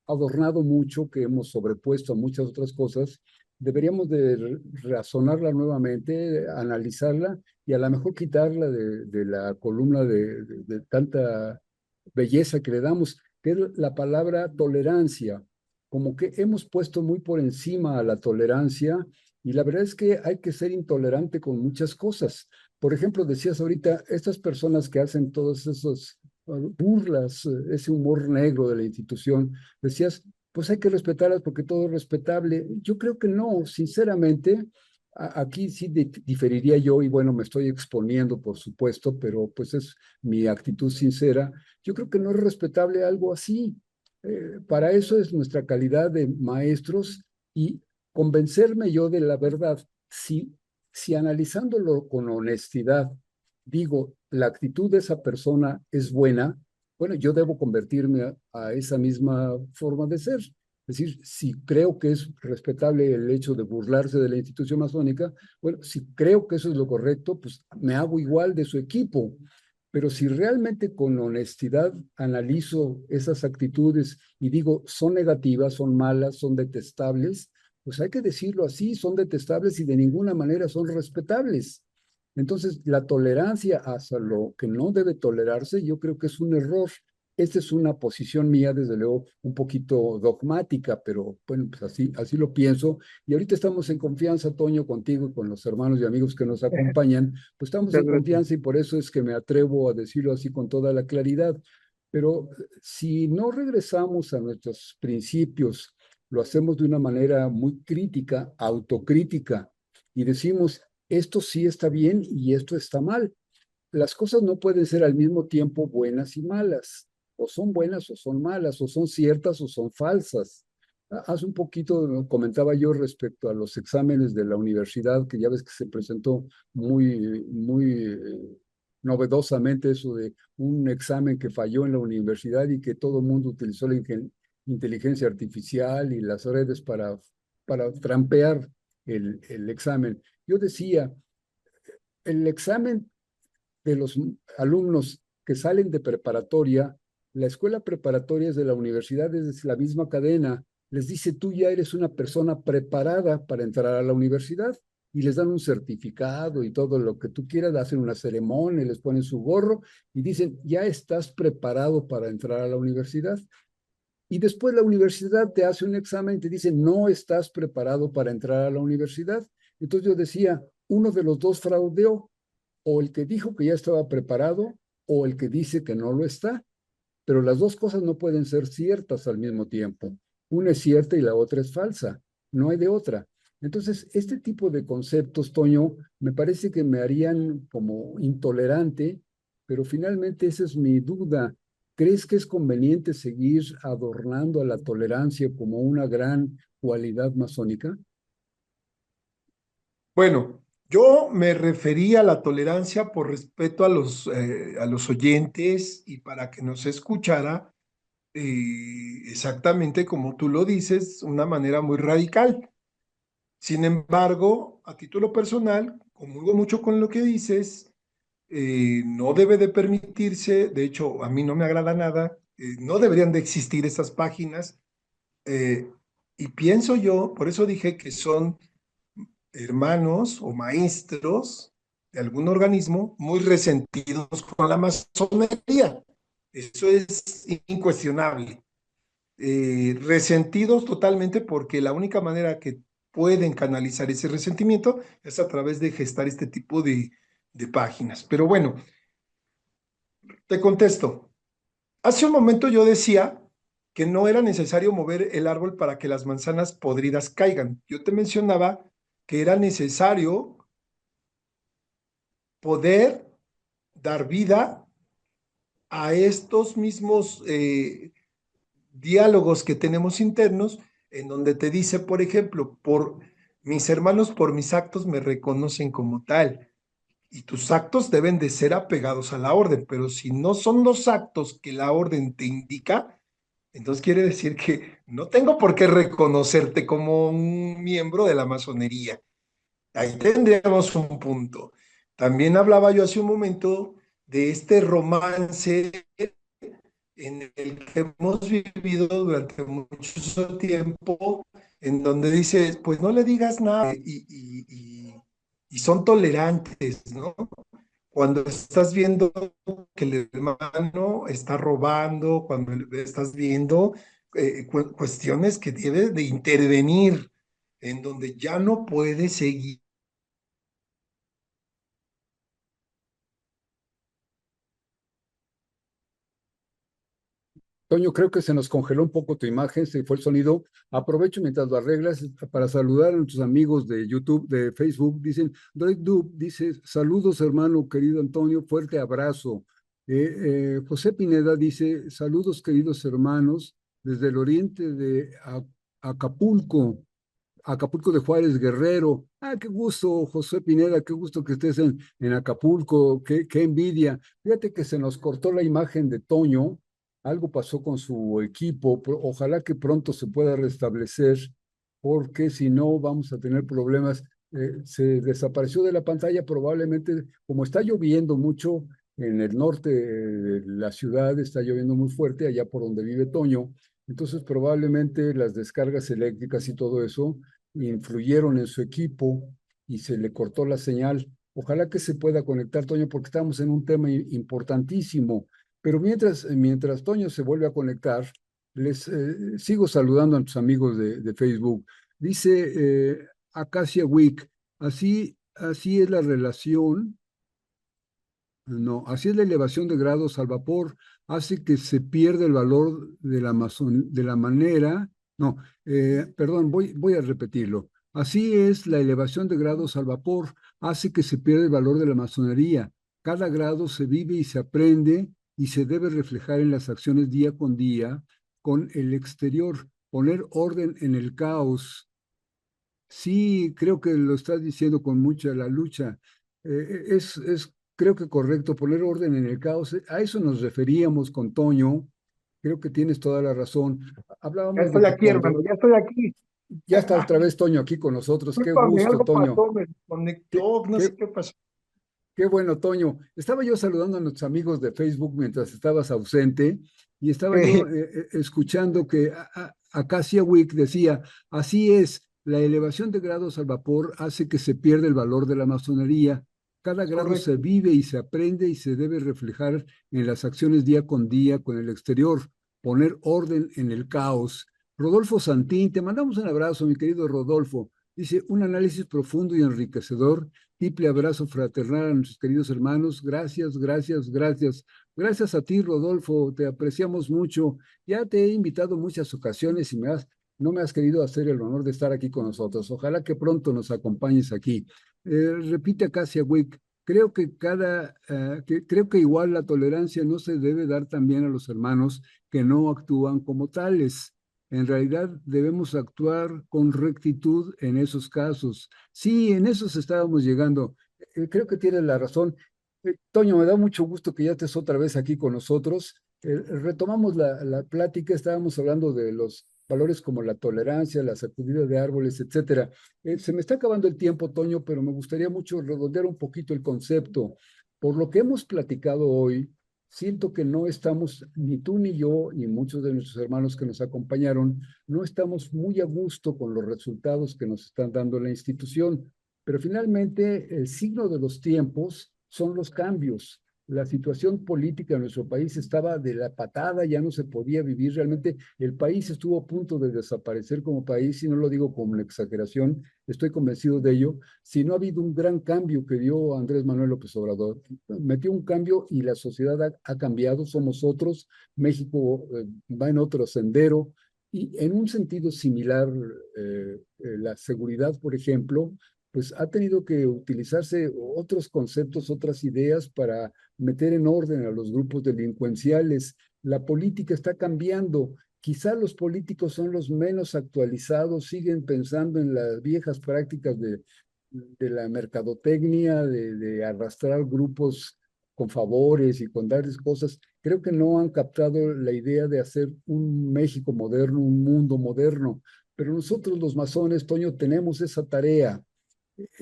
adornado mucho, que hemos sobrepuesto a muchas otras cosas, deberíamos de razonarla nuevamente, analizarla y a lo mejor quitarla de la columna de tanta belleza que le damos, que es la palabra tolerancia. Como que hemos puesto muy por encima a la tolerancia y la verdad es que hay que ser intolerante con muchas cosas. Por ejemplo, decías ahorita, estas personas que hacen todos esos burlas, ese humor negro de la institución, decías, pues hay que respetarlas porque todo es respetable. Yo creo que no, sinceramente, aquí sí diferiría yo y bueno, me estoy exponiendo, por supuesto, pero pues es mi actitud sincera. Yo creo que no es respetable algo así. Para eso es nuestra calidad de maestros y convencerme yo de la verdad. Si analizándolo con honestidad digo, la actitud de esa persona es buena, bueno, yo debo convertirme a esa misma forma de ser. Es decir, si creo que es respetable el hecho de burlarse de la institución masónica, bueno, si creo que eso es lo correcto, pues me hago igual de su equipo. Pero si realmente con honestidad analizo esas actitudes y digo, son negativas, son malas, son detestables, pues hay que decirlo así, son detestables y de ninguna manera son respetables. Entonces, la tolerancia hacia lo que no debe tolerarse, yo creo que es un error. Esta es una posición mía, desde luego, un poquito dogmática, pero bueno, pues así lo pienso. Y ahorita estamos en confianza, Toño, contigo y con los hermanos y amigos que nos acompañan, pues estamos Muchas en gracias. confianza y por eso es que me atrevo a decirlo así con toda la claridad. Pero si no regresamos a nuestros principios, lo hacemos de una manera muy crítica, autocrítica, y decimos, esto sí está bien y esto está mal. Las cosas no pueden ser al mismo tiempo buenas y malas. O son buenas o son malas, o son ciertas o son falsas. Hace un poquito comentaba yo respecto a los exámenes de la universidad, que ya ves que se presentó muy novedosamente eso de un examen que falló en la universidad y que todo el mundo utilizó la inteligencia artificial y las redes para trampear el examen. Yo decía, el examen de los alumnos que salen de preparatoria, la escuela preparatoria es de la universidad, es la misma cadena, les dice, tú ya eres una persona preparada para entrar a la universidad y les dan un certificado y todo lo que tú quieras, hacen una ceremonia, les ponen su gorro y dicen, ya estás preparado para entrar a la universidad. Y después la universidad te hace un examen y te dice, no estás preparado para entrar a la universidad. Entonces yo decía, uno de los dos fraudeó, o el que dijo que ya estaba preparado, o el que dice que no lo está. Pero las dos cosas no pueden ser ciertas al mismo tiempo. Una es cierta y la otra es falsa. No hay de otra. Entonces, este tipo de conceptos, Toño, me parece que me harían como intolerante, pero finalmente esa es mi duda. ¿Crees que es conveniente seguir adornando a la tolerancia como una gran cualidad masónica? Bueno, yo me refería a la tolerancia por respeto a los oyentes y para que nos escuchara exactamente como tú lo dices, una manera muy radical. Sin embargo, a título personal, comulgo mucho con lo que dices, no debe de permitirse, de hecho, a mí no me agrada nada, no deberían de existir estas páginas, eh, y pienso yo, por eso dije que son hermanos o maestros de algún organismo muy resentidos con la masonería. Eso es incuestionable. Resentidos totalmente porque la única manera que pueden canalizar ese resentimiento es a través de gestar este tipo de páginas. Pero bueno, te contesto. Hace un momento yo decía que no era necesario mover el árbol para que las manzanas podridas caigan. Yo te mencionaba que era necesario poder dar vida a estos mismos diálogos que tenemos internos, en donde te dice, por ejemplo, por mis hermanos, por mis actos me reconocen como tal, y tus actos deben de ser apegados a la orden, pero si no son los actos que la orden te indica, entonces quiere decir que no tengo por qué reconocerte como un miembro de la masonería. Ahí tendríamos un punto. También hablaba yo hace un momento de este romance en el que hemos vivido durante mucho tiempo, en donde dices, pues no le digas nada y son tolerantes, ¿no? Cuando estás viendo que el hermano está robando, cuando estás viendo cuestiones que debe de intervenir, en donde ya no puede seguir. Toño, creo que se nos congeló un poco tu imagen, se fue el sonido. Aprovecho mientras lo arreglas para saludar a nuestros amigos de YouTube, de Facebook. Dicen, Drake Dub dice, saludos hermano, querido Antonio, fuerte abrazo. José Pineda dice, saludos queridos hermanos, desde el oriente de Acapulco. Acapulco de Juárez, Guerrero. Ah, qué gusto, José Pineda, qué gusto que estés en Acapulco, qué envidia. Fíjate que se nos cortó la imagen de Toño, algo pasó con su equipo, ojalá que pronto se pueda restablecer, porque si no vamos a tener problemas. Se desapareció de la pantalla, probablemente, como está lloviendo mucho en el norte de la ciudad, está lloviendo muy fuerte, allá por donde vive Toño, entonces probablemente las descargas eléctricas y todo eso influyeron en su equipo y se le cortó la señal. Ojalá que se pueda conectar, Toño, porque estamos en un tema importantísimo. Pero mientras Toño se vuelve a conectar, les sigo saludando a tus amigos de Facebook. Dice Acacia Week, así es la relación, no, así es la elevación de grados al vapor, hace que se pierda el valor de de la manera, no, perdón, voy a repetirlo. Así es la elevación de grados al vapor, hace que se pierda el valor de la masonería. Cada grado se vive y se aprende y se debe reflejar en las acciones día con día con el exterior, poner orden en el caos. Sí, creo que lo estás diciendo con mucha la lucha. Creo que correcto poner orden en el caos. A eso nos referíamos con Toño. Creo que tienes toda la razón. Ya Hablábamos de estoy que aquí, hermano, cuando ya estoy aquí. ya está otra vez Toño aquí con nosotros. Qué Discúlpame, gusto, algo Toño. pasó, me Qué, conectó, no sé qué, qué pasó. qué bueno, Toño. Estaba yo saludando a nuestros amigos de Facebook mientras estabas ausente y estaba yo escuchando que Acacia Wick decía, así es, la elevación de grados al vapor hace que se pierda el valor de la masonería. Cada Es grado se correcto. vive y se aprende y se debe reflejar en las acciones día con día con el exterior, poner orden en el caos. Rodolfo Santín, te mandamos un abrazo, mi querido Rodolfo. Dice, un análisis profundo y enriquecedor. Triple abrazo fraternal a nuestros queridos hermanos. Gracias, gracias, gracias. Gracias a ti, Rodolfo. Te apreciamos mucho. Ya te he invitado muchas ocasiones y no me has querido hacer el honor de estar aquí con nosotros. Ojalá que pronto nos acompañes aquí. Repite Acacia Wick. Creo que igual la tolerancia no se debe dar también a los hermanos que no actúan como tales. En realidad debemos actuar con rectitud en esos casos. Sí, en esos estábamos llegando. Creo que tienes la razón. Toño, me da mucho gusto que ya estés otra vez aquí con nosotros. Retomamos la plática, estábamos hablando de los valores como la tolerancia, la sacudida de árboles, etcétera. Se me está acabando el tiempo, Toño, pero me gustaría mucho redondear un poquito el concepto. Por lo que hemos platicado hoy, siento que no estamos, ni tú ni yo, ni muchos de nuestros hermanos que nos acompañaron, no estamos muy a gusto con los resultados que nos están dando la institución. Pero finalmente, el signo de los tiempos son los cambios. La situación política en nuestro país estaba de la patada, ya no se podía vivir. Realmente el país estuvo a punto de desaparecer como país, y no lo digo como una exageración, estoy convencido de ello. Si no ha habido un gran cambio que dio Andrés Manuel López Obrador, metió un cambio y la sociedad ha cambiado, somos otros, México va en otro sendero, y en un sentido similar, la seguridad, por ejemplo, pues ha tenido que utilizarse otros conceptos, otras ideas para meter en orden a los grupos delincuenciales. La política está cambiando. Quizá los políticos son los menos actualizados, siguen pensando en las viejas prácticas de la mercadotecnia, de arrastrar grupos con favores y con darles cosas. Creo que no han captado la idea de hacer un México moderno, un mundo moderno. Pero nosotros los masones, Toño, tenemos esa tarea.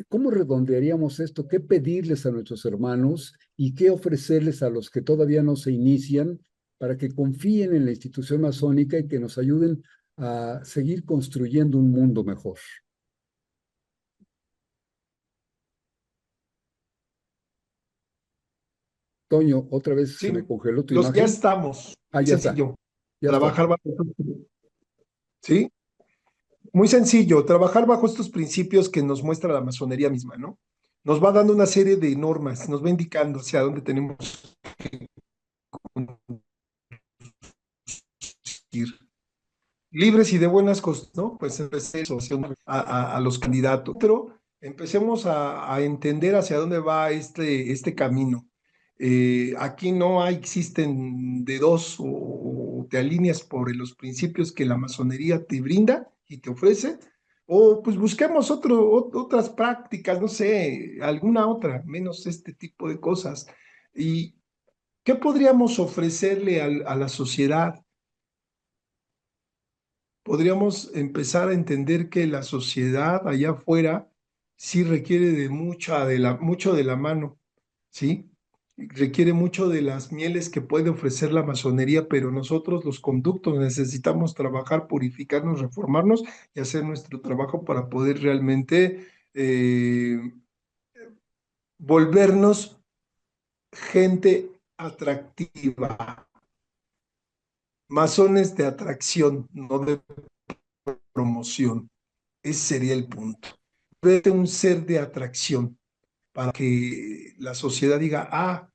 ¿Cómo redondearíamos esto? ¿Qué pedirles a nuestros hermanos y qué ofrecerles a los que todavía no se inician para que confíen en la institución masónica y que nos ayuden a seguir construyendo un mundo mejor? Toño, otra vez se Sí, me congeló tu los ya imagen. estamos. Ah, Muy ya está, sencillo. ya está. Trabajar bajo, ¿sí? Muy sencillo. Trabajar bajo estos principios que nos muestra la masonería misma, ¿no? Nos va dando una serie de normas, nos va indicando hacia dónde tenemos que ir. Libres y de buenas cosas, ¿no? Pues es eso, a los candidatos. Pero empecemos a entender hacia dónde va este camino. Aquí no hay, existen de dos, o te alineas por los principios que la masonería te brinda y te ofrece, o pues busquemos otras prácticas, no sé, alguna otra, menos este tipo de cosas. ¿Y qué podríamos ofrecerle a la sociedad? Podríamos empezar a entender que la sociedad allá afuera sí requiere de mucho de la mano, ¿sí? Requiere mucho de las mieles que puede ofrecer la masonería, pero nosotros los conductos necesitamos trabajar, purificarnos, reformarnos y hacer nuestro trabajo para poder realmente volvernos gente atractiva, masones de atracción, no de promoción. Ese sería el punto. Vete un ser de atracción para que la sociedad diga, ah,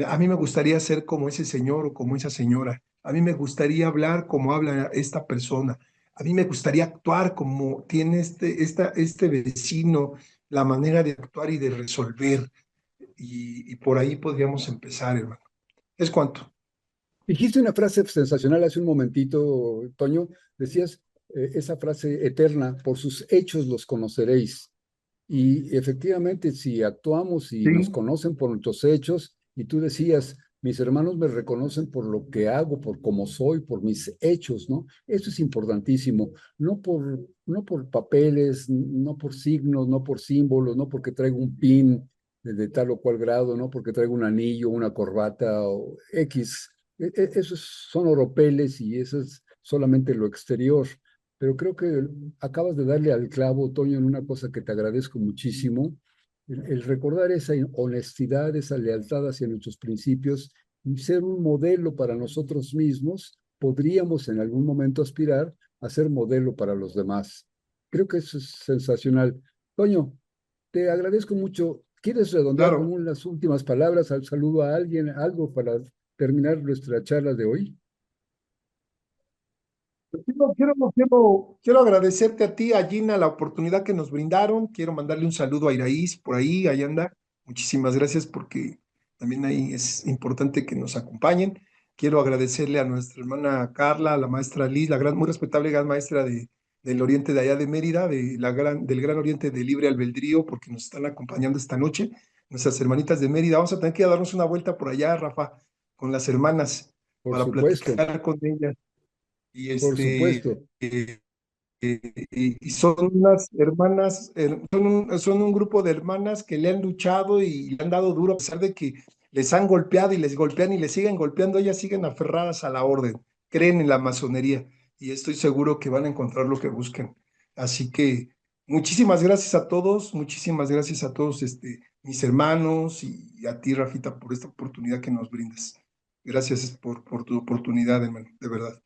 a mí me gustaría ser como ese señor o como esa señora. A mí me gustaría hablar como habla esta persona. A mí me gustaría actuar como tiene este vecino, la manera de actuar y de resolver. Y por ahí podríamos empezar, hermano. ¿Es cuánto? Dijiste una frase sensacional hace un momentito, Toño. Decías esa frase eterna, por sus hechos los conoceréis. Y efectivamente, si actuamos y nos Sí, conocen por nuestros hechos, y tú decías, mis hermanos me reconocen por lo que hago, por cómo soy, por mis hechos, ¿no? Eso es importantísimo, no por papeles, no por signos, no por símbolos, no porque traigo un pin de tal o cual grado, no porque traigo un anillo, una corbata o X. Esos son oropeles y eso es solamente lo exterior. Pero creo que acabas de darle al clavo, Toño, en una cosa que te agradezco muchísimo, el recordar esa honestidad, esa lealtad hacia nuestros principios y ser un modelo para nosotros mismos. Podríamos en algún momento aspirar a ser modelo para los demás. Creo que eso es sensacional. Toño, te agradezco mucho. ¿Quieres redondear con Claro. unas últimas palabras, al saludo a alguien, algo para terminar nuestra charla de hoy? Quiero agradecerte a ti, a Gina, la oportunidad que nos brindaron. Quiero mandarle un saludo a Iraíz, por ahí anda. Muchísimas gracias porque también ahí es importante que nos acompañen. Quiero agradecerle a nuestra hermana Carla, a la maestra Liz, la gran, muy respetable gran maestra del oriente de allá de Mérida, del gran oriente de Libre Albedrío, porque nos están acompañando esta noche. Nuestras hermanitas de Mérida. Vamos a tener que ir a darnos una vuelta por allá, Rafa, con las hermanas, Por para supuesto, platicar con ellas. Y por supuesto. y son unas hermanas, son un grupo de hermanas que le han luchado y le han dado duro, a pesar de que les han golpeado y les golpean y les siguen golpeando, ellas siguen aferradas a la orden, creen en la masonería y estoy seguro que van a encontrar lo que buscan. Así que muchísimas gracias a todos mis hermanos y a ti, Rafita, por esta oportunidad que nos brindas. Gracias por tu oportunidad, hermano, de verdad.